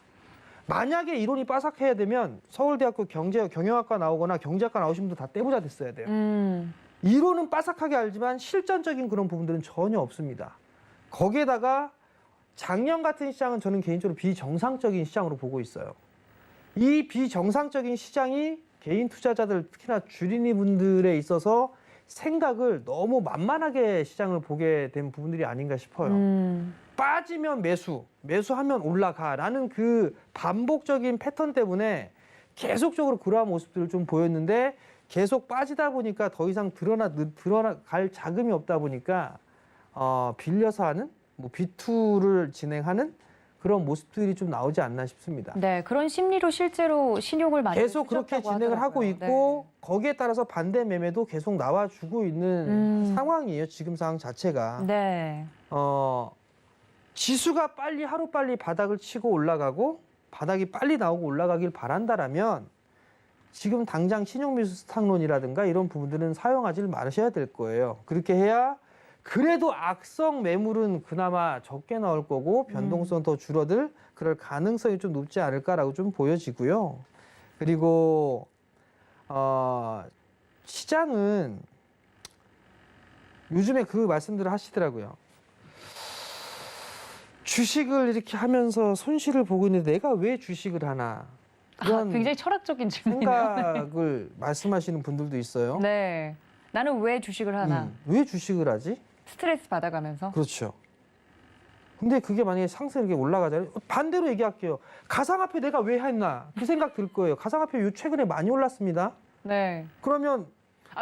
Speaker 4: 만약에 이론이 빠삭해야 되면 서울대학교 경영학과 나오거나 경제학과 나오신 분들 다 떼부자 됐어야 돼요. 이론은 빠삭하게 알지만 실전적인 그런 부분들은 전혀 없습니다. 거기에다가 작년 같은 시장은 저는 개인적으로 비정상적인 시장으로 보고 있어요. 이 비정상적인 시장이 개인 투자자들 특히나 주린이 분들에 있어서 생각을 너무 만만하게 시장을 보게 된 부분들이 아닌가 싶어요. 빠지면 매수하면 올라가라는 그 반복적인 패턴 때문에 계속적으로 그러한 모습들을 좀 보였는데 계속 빠지다 보니까 더 이상 드러나갈 자금이 없다 보니까 빌려서 하는 뭐 B2를 진행하는 그런 모습들이 좀 나오지 않나 싶습니다.
Speaker 2: 네, 그런 심리로 실제로 신용을 많이
Speaker 4: 계속 그렇게
Speaker 2: 휘젓다고
Speaker 4: 진행을 하고
Speaker 2: 하더라고요.
Speaker 4: 있고 거기에 따라서 반대 매매도 계속 나와주고 있는 상황이에요. 지금 상황 자체가.
Speaker 2: 네.
Speaker 4: 지수가 하루빨리 바닥을 치고 올라가고 바닥이 빨리 나오고 올라가길 바란다라면 지금 당장 신용미수 스탁론이라든가 이런 부분들은 사용하지 마셔야 될 거예요. 그렇게 해야 그래도 악성 매물은 그나마 적게 나올 거고 변동성 더 줄어들 그럴 가능성이 좀 높지 않을까라고 좀 보여지고요. 그리고 시장은 요즘에 그 말씀들을 하시더라고요. 주식을 이렇게 하면서 손실을 보고 있는데 내가 왜 주식을 하나 그런
Speaker 2: 굉장히 철학적인 질문이네요.
Speaker 4: 생각을 말씀하시는 분들도 있어요.
Speaker 2: 네. 나는 왜 주식을 하나?
Speaker 4: 왜 주식을 하지?
Speaker 2: 스트레스 받아가면서.
Speaker 4: 그렇죠. 근데 그게 만약에 상승 이렇게 올라가잖아요. 반대로 얘기할게요. 가상화폐 내가 왜 했나? 그 생각 들 거예요. 가상화폐 요 최근에 많이 올랐습니다.
Speaker 2: 네.
Speaker 4: 그러면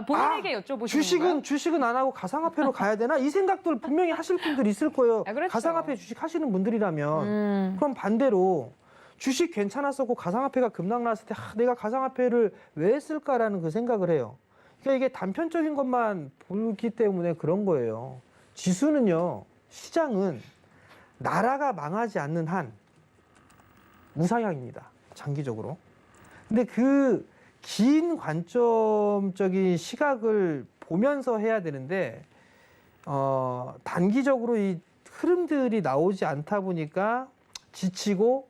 Speaker 2: 본인에게 여쭤보시는 건가요?
Speaker 4: 주식은 안 하고 가상화폐로 가야 되나? 이 생각들 분명히 하실 분들 있을 거예요.
Speaker 2: 그렇죠.
Speaker 4: 가상화폐 주식 하시는 분들이라면. 그럼 반대로 주식 괜찮았었고 가상화폐가 급락 나왔을 때 내가 가상화폐를 왜 했을까라는 그 생각을 해요. 그러니까 이게 단편적인 것만 보기 때문에 그런 거예요. 지수는요, 시장은 나라가 망하지 않는 한 우상향입니다. 장기적으로. 근데 그 긴 관점적인 시각을 보면서 해야 되는데 단기적으로 이 흐름들이 나오지 않다 보니까 지치고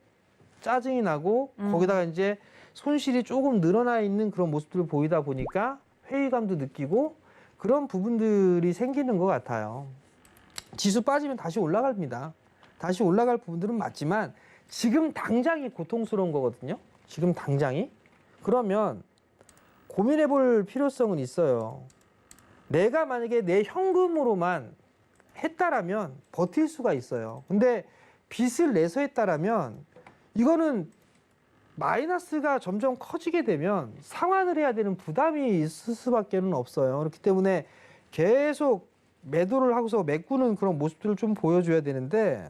Speaker 4: 짜증이 나고 거기다가 이제 손실이 조금 늘어나 있는 그런 모습들을 보이다 보니까 회의감도 느끼고 그런 부분들이 생기는 것 같아요. 지수 빠지면 다시 올라갑니다. 다시 올라갈 부분들은 맞지만 지금 당장이 고통스러운 거거든요. 지금 당장이. 그러면 고민해 볼 필요성은 있어요. 내가 만약에 내 현금으로만 했다라면 버틸 수가 있어요. 근데 빚을 내서 했다라면 이거는 마이너스가 점점 커지게 되면 상환을 해야 되는 부담이 있을 수밖에 없어요. 그렇기 때문에 계속 매도를 하고서 메꾸는 그런 모습들을 좀 보여줘야 되는데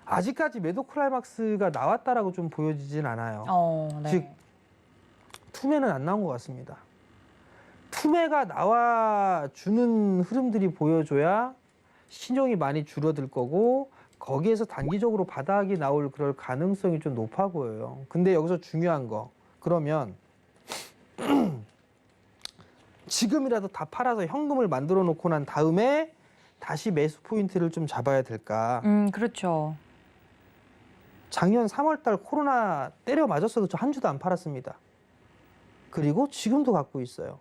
Speaker 4: 아직까지 매도 클라이막스가 나왔다라고 좀 보여지진 않아요.
Speaker 2: 네.
Speaker 4: 즉 투매는 안 나온 것 같습니다. 투매가 나와주는 흐름들이 보여줘야 신용이 많이 줄어들 거고 거기에서 단기적으로 바닥이 나올 그럴 가능성이 좀 높아 보여요. 근데 여기서 중요한 거 그러면 지금이라도 다 팔아서 현금을 만들어 놓고 난 다음에 다시 매수 포인트를 좀 잡아야 될까?
Speaker 2: 그렇죠.
Speaker 4: 작년 3월 달 코로나 때려 맞았어도 저 한 주도 안 팔았습니다. 그리고 지금도 갖고 있어요.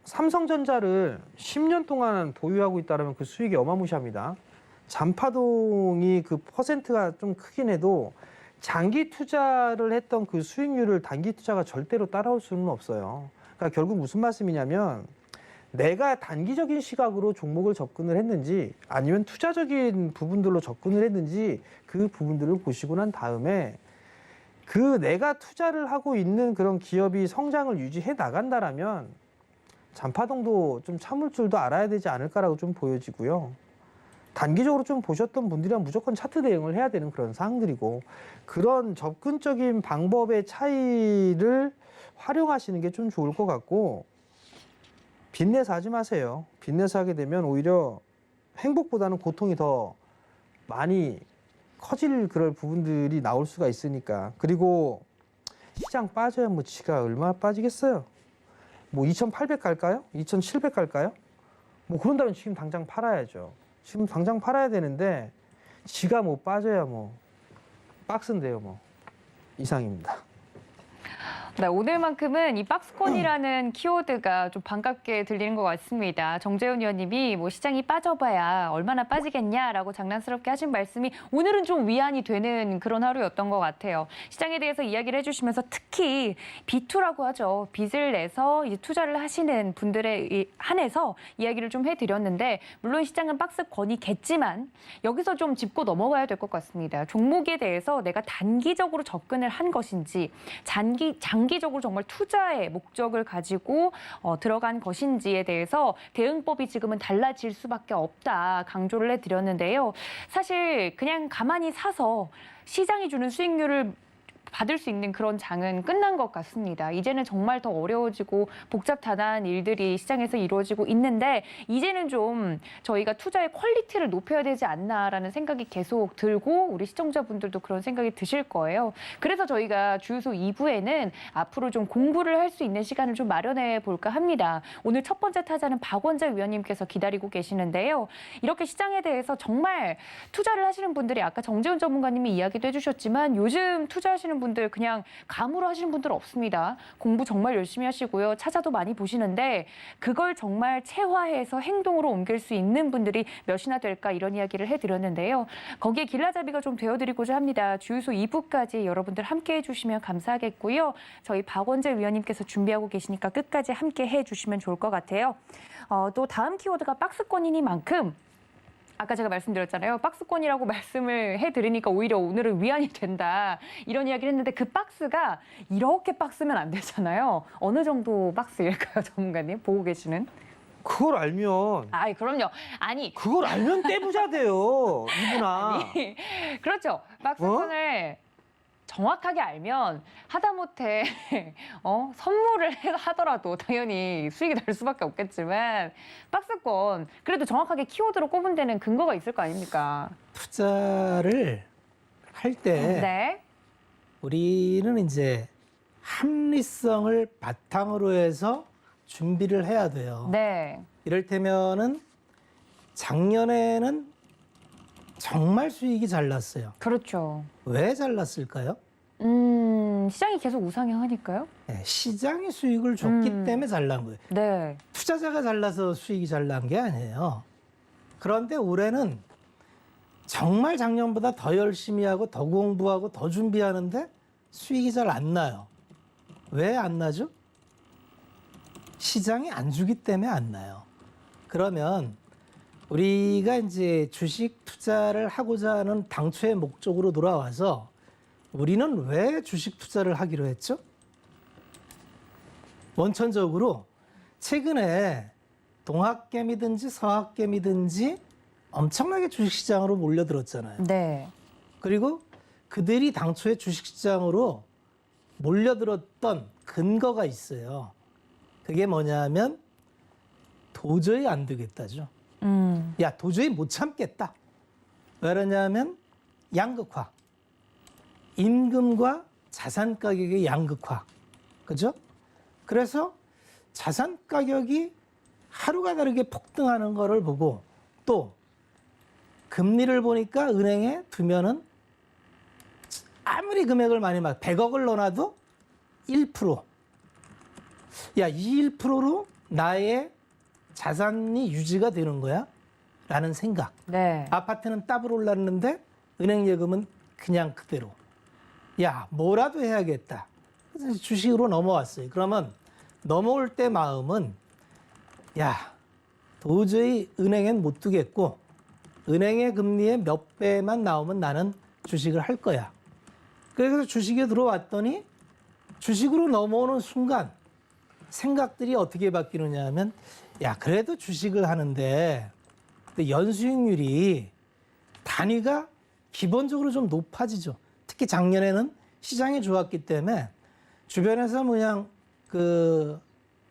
Speaker 4: 삼성전자를 10년 동안 보유하고 있다면 그 수익이 어마무시합니다. 잔파동이 그 퍼센트가 좀 크긴 해도 장기 투자를 했던 그 수익률을 단기 투자가 절대로 따라올 수는 없어요. 그러니까 결국 무슨 말씀이냐면 내가 단기적인 시각으로 종목을 접근을 했는지 아니면 투자적인 부분들로 접근을 했는지 그 부분들을 보시고 난 다음에 그 내가 투자를 하고 있는 그런 기업이 성장을 유지해 나간다라면 잔파동도 좀 참을 줄도 알아야 되지 않을까라고 좀 보여지고요. 단기적으로 좀 보셨던 분들이랑 무조건 차트 대응을 해야 되는 그런 사항들이고 그런 접근적인 방법의 차이를 활용하시는 게 좀 좋을 것 같고 빚내서 하지 마세요. 빚내서 하게 되면 오히려 행복보다는 고통이 더 많이 커질 그럴 부분들이 나올 수가 있으니까. 그리고 시장 빠져야 뭐 지가 얼마나 빠지겠어요. 뭐 2,800 갈까요? 2,700 갈까요? 뭐 그런다면 지금 당장 팔아야죠. 지금 당장 팔아야 되는데 지가 뭐 빠져야 뭐 박스인데요 뭐 이상입니다.
Speaker 2: 네, 오늘만큼은 이 박스권이라는 키워드가 좀 반갑게 들리는 것 같습니다. 정재훈 의원님이 뭐 시장이 빠져봐야 얼마나 빠지겠냐라고 장난스럽게 하신 말씀이 오늘은 좀 위안이 되는 그런 하루였던 것 같아요. 시장에 대해서 이야기를 해주시면서 특히 B2라고 하죠. 빚을 내서 이제 투자를 하시는 분들에 한해서 이야기를 좀 해드렸는데 물론 시장은 박스권이겠지만 여기서 좀 짚고 넘어가야 될 것 같습니다. 종목에 대해서 내가 단기적으로 접근을 한 것인지 장기적으로 정말 투자의 목적을 가지고 들어간 것인지에 대해서 대응법이 지금은 달라질 수밖에 없다 강조를 해드렸는데요. 사실 그냥 가만히 사서 시장이 주는 수익률을 받을 수 있는 그런 장은 끝난 것 같습니다. 이제는 정말 더 어려워지고 복잡하다는 일들이 시장에서 이루어지고 있는데 이제는 좀 저희가 투자의 퀄리티를 높여야 되지 않나라는 생각이 계속 들고 우리 시청자분들도 그런 생각이 드실 거예요. 그래서 저희가 주유소 2부에는 앞으로 좀 공부를 할 수 있는 시간을 좀 마련해 볼까 합니다. 오늘 첫 번째 타자는 박원재 위원님께서 기다리고 계시는데요. 이렇게 시장에 대해서 정말 투자를 하시는 분들이 아까 정재훈 전문가님이 이야기도 해주셨지만 요즘 투자하시는 분들 그냥 감으로 하시는 분들 없습니다. 공부 정말 열심히 하시고요. 찾아도 많이 보시는데 그걸 정말 체화해서 행동으로 옮길 수 있는 분들이 몇이나 될까 이런 이야기를 해드렸는데요. 거기에 길라잡이가 좀 되어드리고자 합니다. 주유소 2부까지 여러분들 함께해 주시면 감사하겠고요. 저희 박원재 위원님께서 준비하고 계시니까 끝까지 함께 해주시면 좋을 것 같아요. 또 다음 키워드가 박스권이니만큼 아까 제가 말씀드렸잖아요. 박스권이라고 말씀을 해드리니까 오히려 오늘은 위안이 된다. 이런 이야기를 했는데 그 박스가 이렇게 박스면 안 되잖아요. 어느 정도 박스일까요, 전문가님? 보고 계시는?
Speaker 4: 그걸 알면
Speaker 2: 아이, 그럼요. 아니.
Speaker 4: 그걸 알면 떼부자 돼요, 이분아.
Speaker 2: 아니, 그렇죠. 박스권을 정확하게 알면 하다못해 선물을 하더라도 당연히 수익이 날 수밖에 없겠지만 박스권 그래도 정확하게 키워드로 꼽은 데는 근거가 있을 거 아닙니까?
Speaker 3: 투자를 할 때
Speaker 2: 네.
Speaker 3: 우리는 이제 합리성을 바탕으로 해서 준비를 해야 돼요.
Speaker 2: 네.
Speaker 3: 이를테면은 작년에는 정말 수익이 잘 났어요.
Speaker 2: 그렇죠.
Speaker 3: 왜 잘 났을까요?
Speaker 2: 시장이 계속 우상향하니까요.
Speaker 3: 네, 시장이 수익을 줬기 때문에 잘 난 거예요.
Speaker 2: 네.
Speaker 3: 투자자가 잘나서 수익이 잘 난 게 아니에요. 그런데 올해는 정말 작년보다 더 열심히 하고 더 공부하고 더 준비하는데 수익이 잘 안 나요. 왜 안 나죠? 시장이 안 주기 때문에 안 나요. 그러면 우리가 이제 주식 투자를 하고자 하는 당초의 목적으로 돌아와서 우리는 왜 주식 투자를 하기로 했죠? 원천적으로 최근에 동학개미든지 서학개미든지 엄청나게 주식시장으로 몰려들었잖아요.
Speaker 2: 네.
Speaker 3: 그리고 그들이 당초에 주식시장으로 몰려들었던 근거가 있어요. 그게 뭐냐면 도저히 안 되겠다죠. 야, 도저히 못 참겠다. 왜 그러냐면 양극화. 임금과 자산 가격의 양극화. 그죠? 그래서 자산 가격이 하루가 다르게 폭등하는 거를 보고 또 금리를 보니까 은행에 두면은 아무리 금액을 많이 100억을 넣어놔도 1%. 야, 이 1%로 나의 자산이 유지가 되는 거야? 라는 생각.
Speaker 2: 네.
Speaker 3: 아파트는 더블 올랐는데 은행 예금은 그냥 그대로. 야, 뭐라도 해야겠다. 그래서 주식으로 넘어왔어요. 그러면 넘어올 때 마음은 야, 도저히 은행엔 못 두겠고 은행의 금리의 몇 배만 나오면 나는 주식을 할 거야. 그래서 주식에 들어왔더니 주식으로 넘어오는 순간 생각들이 어떻게 바뀌느냐 하면 야, 그래도 주식을 하는데 연수익률이 단위가 기본적으로 좀 높아지죠. 특히 작년에는 시장이 좋았기 때문에 주변에서 그냥 그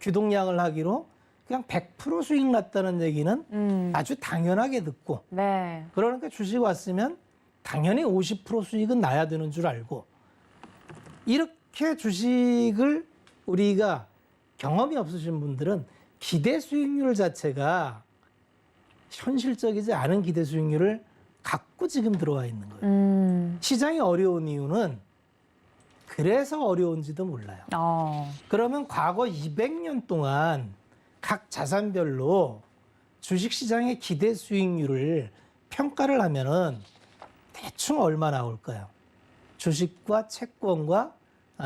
Speaker 3: 규동량을 하기로 그냥 100% 수익 났다는 얘기는 아주 당연하게 듣고
Speaker 2: 네.
Speaker 3: 그러니까 주식 왔으면 당연히 50% 수익은 나야 되는 줄 알고 이렇게 주식을 우리가 경험이 없으신 분들은 기대 수익률 자체가 현실적이지 않은 기대 수익률을 갖고 지금 들어와 있는 거예요. 시장이 어려운 이유는 그래서 어려운지도 몰라요. 그러면 과거 200년 동안 각 자산별로 주식시장의 기대 수익률을 평가를 하면은 대충 얼마 나올까요? 주식과 채권과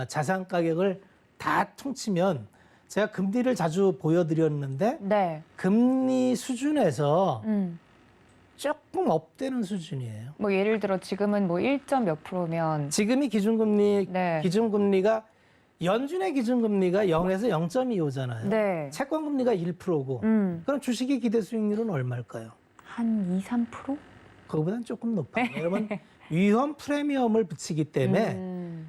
Speaker 3: 자산 가격을 다 퉁치면 제가 금리를 자주 보여드렸는데
Speaker 2: 네.
Speaker 3: 금리 수준에서 조금 업되는 수준이에요.
Speaker 2: 뭐 예를 들어 지금은 뭐 1점 몇 프로면
Speaker 3: 지금이 기준금리,
Speaker 2: 네.
Speaker 3: 기준금리가 연준의 기준금리가 0에서 0.25잖아요.
Speaker 2: 네.
Speaker 3: 채권금리가 1%고 그럼 주식의 기대 수익률은 얼마일까요?
Speaker 2: 한 2, 3%?
Speaker 3: 그거보다는 조금 높아요. 여러분 위험 프리미엄을 붙이기 때문에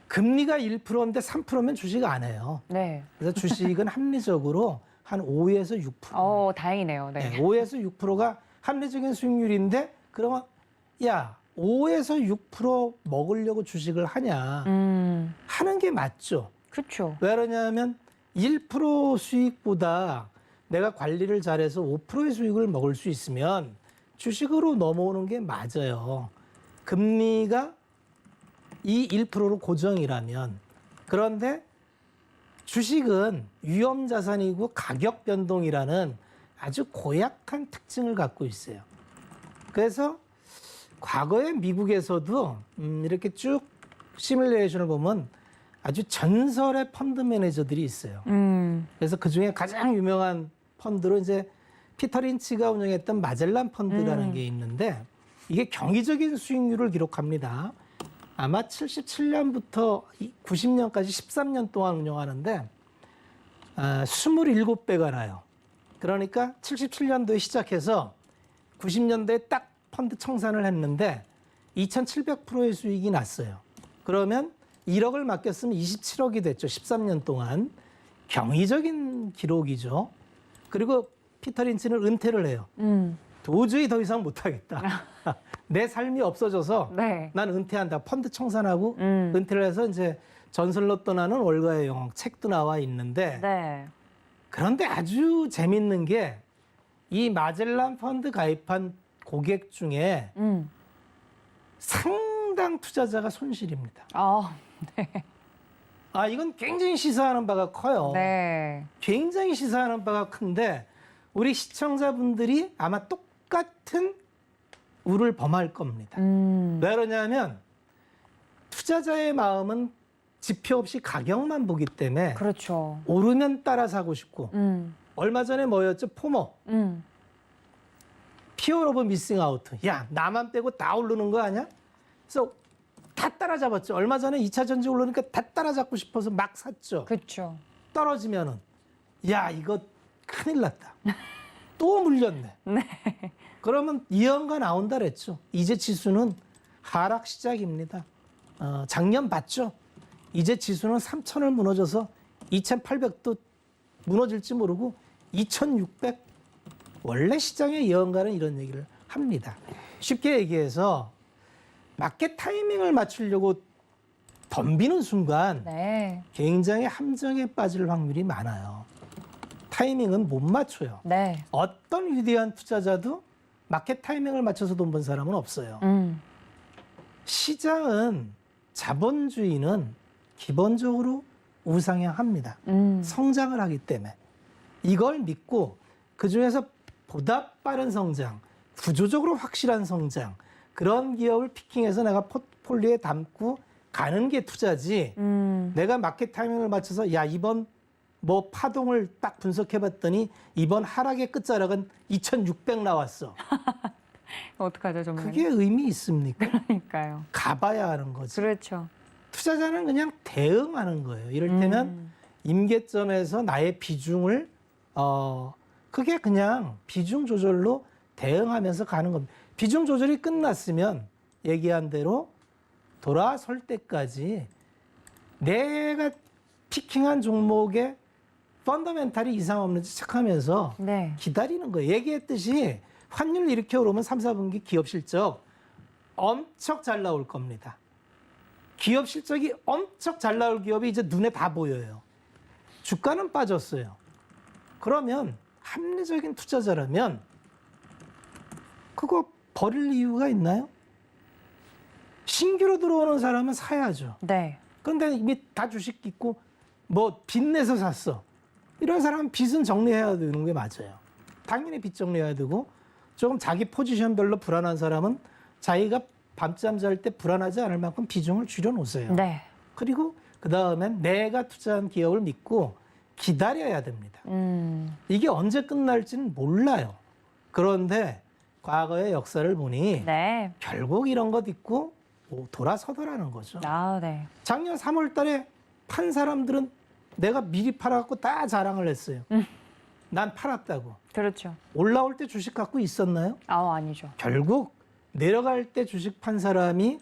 Speaker 3: 금리가 1%인데 3%면 주식 안 해요.
Speaker 2: 네.
Speaker 3: 그래서 주식은 합리적으로 한 5에서 6%.
Speaker 2: 다행이네요. 네.
Speaker 3: 네, 5에서 6%가 합리적인 수익률인데 그러면 야 5에서 6% 먹으려고 주식을 하냐 하는 게 맞죠.
Speaker 2: 그렇죠.
Speaker 3: 왜 그러냐면 1% 수익보다 내가 관리를 잘해서 5%의 수익을 먹을 수 있으면 주식으로 넘어오는 게 맞아요. 금리가 이 1%로 고정이라면. 그런데 주식은 위험 자산이고 가격 변동이라는 아주 고약한 특징을 갖고 있어요. 그래서 과거에 미국에서도 이렇게 쭉 시뮬레이션을 보면 아주 전설의 펀드 매니저들이 있어요. 그래서 그 중에 가장 유명한 펀드로 이제 피터 린치가 운영했던 마젤란 펀드라는 게 있는데 이게 경이적인 수익률을 기록합니다. 아마 77년부터 90년까지 13년 동안 운영하는데 27배가 나요. 그러니까 77년도에 시작해서 90년도에 딱 펀드 청산을 했는데 2700%의 수익이 났어요. 그러면 1억을 맡겼으면 27억이 됐죠. 13년 동안. 경이적인 기록이죠. 그리고 피터 린치는 은퇴를 해요. 도저히 더 이상 못하겠다. 내 삶이 없어져서
Speaker 2: 네.
Speaker 3: 난 은퇴한다. 펀드 청산하고 은퇴를 해서 이제 전설로 떠나는 월가의 영웅 책도 나와 있는데
Speaker 2: 네.
Speaker 3: 그런데 아주 재밌는 게 이 마젤란 펀드 가입한 고객 중에 상당 투자자가 손실입니다. 이건 굉장히 시사하는 바가 커요.
Speaker 2: 네.
Speaker 3: 굉장히 시사하는 바가 큰데 우리 시청자분들이 아마 똑같은 우를 범할 겁니다. 왜 그러냐면 투자자의 마음은 지표 없이 가격만 보기 때문에
Speaker 2: 그렇죠.
Speaker 3: 오르면 따라 사고 싶고 얼마 전에 뭐였죠? 포모. 피어 오브 미싱 아웃. 야, 나만 빼고 다 오르는 거 아니야? 그래서 다 따라잡았죠. 얼마 전에 2차 전지 오르니까 다 따라잡고 싶어서 막 샀죠.
Speaker 2: 그렇죠.
Speaker 3: 떨어지면은 야, 이거 큰일 났다. 또 물렸네.
Speaker 2: 네.
Speaker 3: 그러면 이연가 나온다 그랬죠. 이제 지수는 하락 시작입니다. 작년 봤죠. 이제 지수는 3,000을 무너져서 2,800도 무너질지 모르고 2,600. 원래 시장의 예언가는 이런 얘기를 합니다. 쉽게 얘기해서 마켓 타이밍을 맞추려고 덤비는 순간
Speaker 2: 네.
Speaker 3: 굉장히 함정에 빠질 확률이 많아요. 타이밍은 못 맞춰요.
Speaker 2: 네.
Speaker 3: 어떤 위대한 투자자도 마켓 타이밍을 맞춰서 돈 번 사람은 없어요. 시장은 자본주의는 기본적으로 우상향합니다. 성장을 하기 때문에. 이걸 믿고 그중에서 보다 빠른 성장, 구조적으로 확실한 성장, 그런 기업을 피킹해서 내가 포트폴리오에 담고 가는 게 투자지. 내가 마켓 타이밍을 맞춰서 야, 이번 뭐 파동을 딱 분석해봤더니 이번 하락의 끝자락은 2,600 나왔어.
Speaker 2: 어떡하죠, 정말?
Speaker 3: 그게 의미 있습니까?
Speaker 2: 그러니까요.
Speaker 3: 가봐야 하는 거지.
Speaker 2: 그렇죠.
Speaker 3: 투자자는 그냥 대응하는 거예요. 이를테면 임계점에서 나의 비중을 그게 그냥 비중 조절로 대응하면서 가는 겁니다. 비중 조절이 끝났으면 얘기한 대로 돌아설 때까지 내가 피킹한 종목에 펀더멘탈이 이상 없는지 체크하면서
Speaker 2: 네.
Speaker 3: 기다리는 거예요. 얘기했듯이 환율 이렇게 오르면 3, 4분기 기업 실적 엄청 잘 나올 겁니다. 기업 실적이 엄청 잘 나올 기업이 이제 눈에 다 보여요. 주가는 빠졌어요. 그러면 합리적인 투자자라면 그거 버릴 이유가 있나요? 신규로 들어오는 사람은 사야죠.
Speaker 2: 네.
Speaker 3: 그런데 이미 다 주식 있고 뭐 빚내서 샀어. 이런 사람은 빚은 정리해야 되는 게 맞아요. 당연히 빚 정리해야 되고 조금 자기 포지션별로 불안한 사람은 자기가 밤잠 잘 때 불안하지 않을 만큼 비중을 줄여놓으세요.
Speaker 2: 네.
Speaker 3: 그리고 그다음엔 내가 투자한 기업을 믿고 기다려야 됩니다. 이게 언제 끝날지는 몰라요. 그런데 과거의 역사를 보니
Speaker 2: 네.
Speaker 3: 결국 이런 것 있고 돌아서더라는 거죠.
Speaker 2: 아, 네.
Speaker 3: 작년 3월 달에 판 사람들은 내가 미리 팔아갖고 다 자랑을 했어요. 난 팔았다고.
Speaker 2: 그렇죠.
Speaker 3: 올라올 때 주식 갖고 있었나요?
Speaker 2: 아, 아니죠.
Speaker 3: 결국 내려갈 때 주식 판 사람이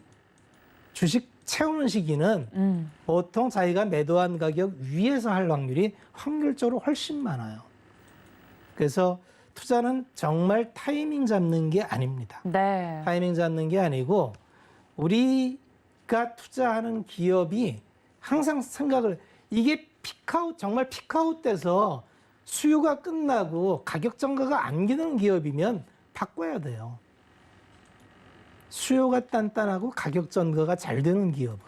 Speaker 3: 주식 채우는 시기는 보통 자기가 매도한 가격 위에서 할 확률이 확률적으로 훨씬 많아요. 그래서 투자는 정말 타이밍 잡는 게 아닙니다.
Speaker 2: 네.
Speaker 3: 타이밍 잡는 게 아니고 우리가 투자하는 기업이 항상 생각을 이게 피크아웃 정말 피크아웃 돼서 수요가 끝나고 가격 전가가 안 기는 기업이면 바꿔야 돼요. 수요가 단단하고 가격 전가가 잘 되는 기업으로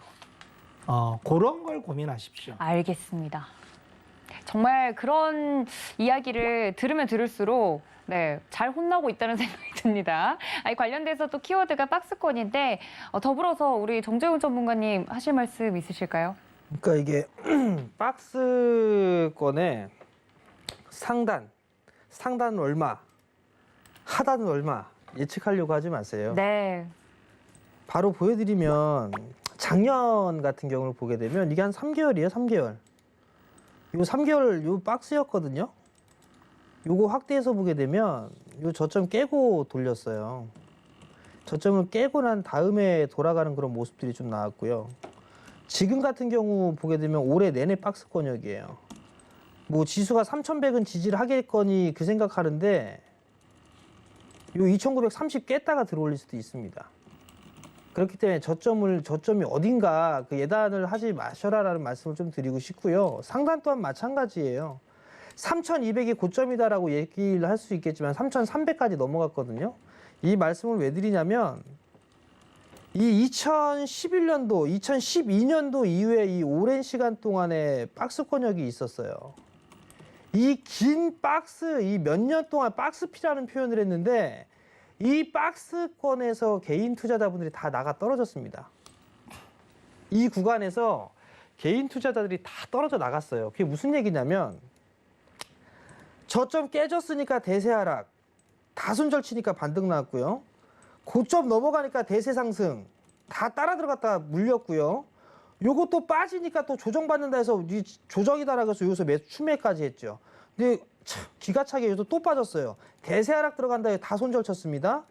Speaker 3: 그런 걸 고민하십시오.
Speaker 2: 알겠습니다. 정말 그런 이야기를 들으면 들을수록 네, 잘 혼나고 있다는 생각이 듭니다. 아니, 관련돼서 또 키워드가 박스권인데 더불어서 우리 정재훈 전문가님 하실 말씀 있으실까요?
Speaker 4: 그러니까 이게 박스권의 상단은 얼마, 하단은 얼마 예측하려고 하지 마세요.
Speaker 2: 네.
Speaker 4: 바로 보여드리면 작년 같은 경우를 보게 되면 이게 한 3개월이에요, 3개월. 요 3개월 요 박스였거든요. 요거 확대해서 보게 되면 요 저점 깨고 돌렸어요. 저점을 깨고 난 다음에 돌아가는 그런 모습들이 좀 나왔고요. 지금 같은 경우 보게 되면 올해 내내 박스권역이에요. 뭐 지수가 3,100은 지지를 하겠거니 그 생각하는데 요 2,930 깼다가 들어올릴 수도 있습니다. 그렇기 때문에 저점이 어딘가 그 예단을 하지 마셔라라는 말씀을 좀 드리고 싶고요. 상단 또한 마찬가지예요. 3,200이 고점이다라고 얘기를 할 수 있겠지만 3,300까지 넘어갔거든요. 이 말씀을 왜 드리냐면 이 2011년도, 2012년도 이후에 이 오랜 시간 동안에 박스권역이 있었어요. 이 긴 박스, 이 몇 년 동안 박스피라는 표현을 했는데 이 박스권에서 개인 투자자분들이 다 나가 떨어졌습니다. 이 구간에서 개인 투자자들이 다 떨어져 나갔어요. 그게 무슨 얘기냐면 저점 깨졌으니까 대세 하락, 다손절 치니까 반등 나왔고요. 고점 넘어가니까 대세 상승, 다 따라 들어갔다가 물렸고요. 요거 또 빠지니까 또 조정받는다 해서 이 조정이다라고 해서 여기서 추매까지 했죠. 근데 참 기가 차게 여기서 또 빠졌어요. 대세 하락 들어간다 해서 다 손절 쳤습니다.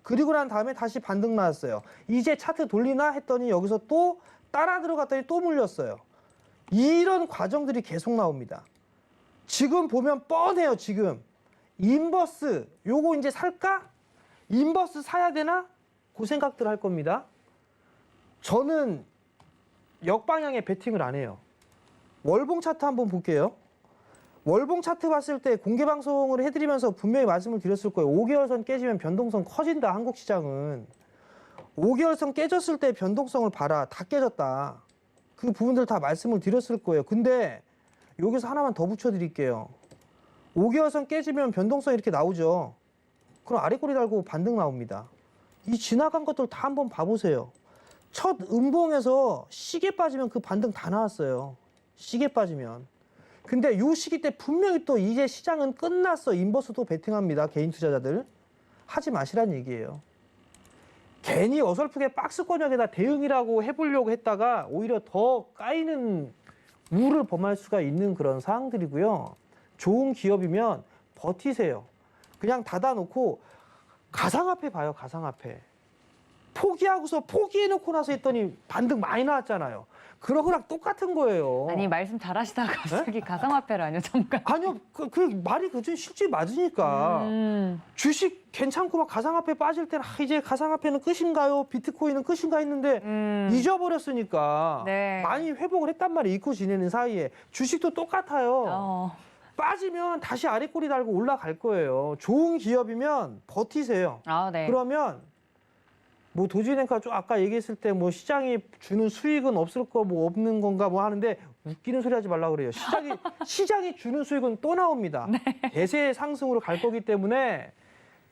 Speaker 4: 그리고 난 다음에 다시 반등 나왔어요. 이제 차트 돌리나 했더니 여기서 또 따라 들어갔더니 또 물렸어요. 이런 과정들이 계속 나옵니다. 지금 보면 뻔해요. 지금 인버스 요거 이제 살까? 인버스 사야 되나? 그 생각들 할 겁니다. 저는 역방향에 베팅을 안 해요. 월봉 차트 한번 볼게요. 월봉 차트 봤을 때 공개 방송을 해드리면서 분명히 말씀을 드렸을 거예요. 5개월선 깨지면 변동성 커진다. 한국 시장은 5개월선 깨졌을 때 변동성을 봐라. 다 깨졌다. 그 부분들 다 말씀을 드렸을 거예요. 근데 여기서 하나만 더 붙여드릴게요. 5개월선 깨지면 변동성 이렇게 나오죠. 그럼 아래 꼬리 달고 반등 나옵니다. 이 지나간 것들 다 한번 봐보세요. 첫 음봉에서 시계 빠지면 그 반등 다 나왔어요. 시계 빠지면. 근데 요 시기 때 분명히 또 이제 시장은 끝났어. 인버스도 베팅합니다. 개인 투자자들. 하지 마시란 얘기예요. 괜히 어설프게 박스권역에다 대응이라고 해보려고 했다가 오히려 더 까이는 우를 범할 수가 있는 그런 상황들이고요. 좋은 기업이면 버티세요. 그냥 닫아놓고 가상화폐 봐요. 가상화폐. 포기하고서 포기해놓고 나서 했더니 반등 많이 나왔잖아요. 그런 거랑 똑같은 거예요.
Speaker 2: 아니, 말씀 잘하시다가 갑자기 가상화폐라뇨, 잠깐.
Speaker 4: 아니요. 그 말이 그전 실제 맞으니까. 주식 괜찮고 막 가상화폐 빠질 때는 이제 가상화폐는 끝인가요? 비트코인은 끝인가 했는데 잊어버렸으니까
Speaker 2: 네.
Speaker 4: 많이 회복을 했단 말이에요. 잊고 지내는 사이에. 주식도 똑같아요. 빠지면 다시 아래 꼬리 달고 올라갈 거예요. 좋은 기업이면 버티세요.
Speaker 2: 아, 네.
Speaker 4: 그러면 뭐 도지은행가 좀 아까 얘기했을 때 뭐 시장이 주는 수익은 없을 거 뭐 없는 건가 뭐 하는데 웃기는 소리 하지 말라 그래요. 시장이 주는 수익은 또 나옵니다. 대세 상승으로 갈 거기 때문에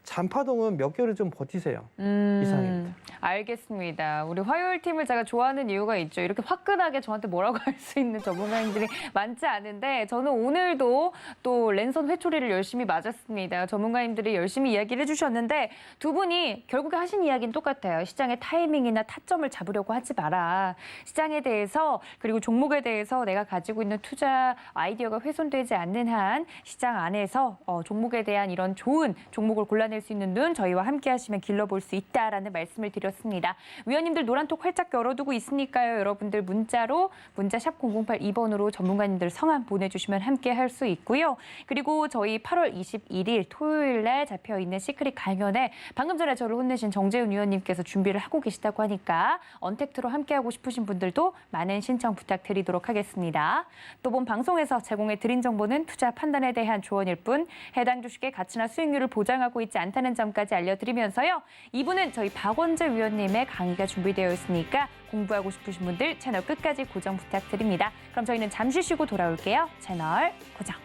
Speaker 4: 잔파동은 몇 개월은 좀 버티세요. 이상입니다.
Speaker 2: 알겠습니다. 우리 화요일 팀을 제가 좋아하는 이유가 있죠. 이렇게 화끈하게 저한테 뭐라고 할 수 있는 전문가님들이 많지 않은데 저는 오늘도 또 랜선 회초리를 열심히 맞았습니다. 전문가님들이 열심히 이야기를 해주셨는데 두 분이 결국에 하신 이야기는 똑같아요. 시장의 타이밍이나 타점을 잡으려고 하지 마라. 시장에 대해서 그리고 종목에 대해서 내가 가지고 있는 투자 아이디어가 훼손되지 않는 한 시장 안에서 종목에 대한 이런 좋은 종목을 골라낼 수 있는 눈 저희와 함께 하시면 길러볼 수 있다라는 말씀을 드렸습니다. 위원님들 노란톡 활짝 열어두고 있으니까요. 여러분들 문자로 문자샵 0082번으로 전문가님들 성함 보내주시면 함께 할 수 있고요. 그리고 저희 8월 21일 토요일 날 잡혀있는 시크릿 강연에 방금 전에 저를 혼내신 정재훈 위원님께서 준비를 하고 계시다고 하니까 언택트로 함께하고 싶으신 분들도 많은 신청 부탁드리도록 하겠습니다. 또 본 방송에서 제공해 드린 정보는 투자 판단에 대한 조언일 뿐 해당 주식의 가치나 수익률을 보장하고 있지 않다는 점까지 알려드리면서요. 2부는 저희 박원재 위원님의 강의가 준비되어 있으니까 공부하고 싶으신 분들 채널 끝까지 고정 부탁드립니다. 그럼 저희는 잠시 쉬고 돌아올게요. 채널 고정.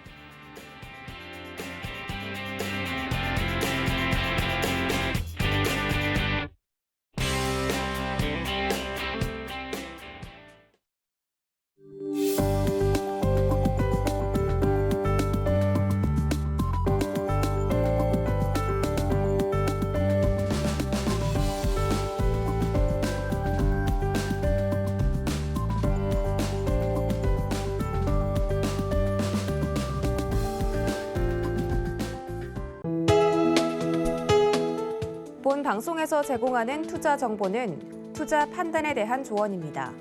Speaker 1: 본 방송에서 제공하는 투자 정보는 투자 판단에 대한 조언입니다.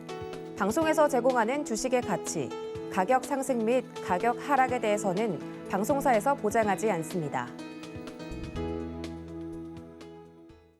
Speaker 1: 방송에서 제공하는 주식의 가치, 가격 상승 및 가격 하락에 대해서는 방송사에서 보장하지 않습니다.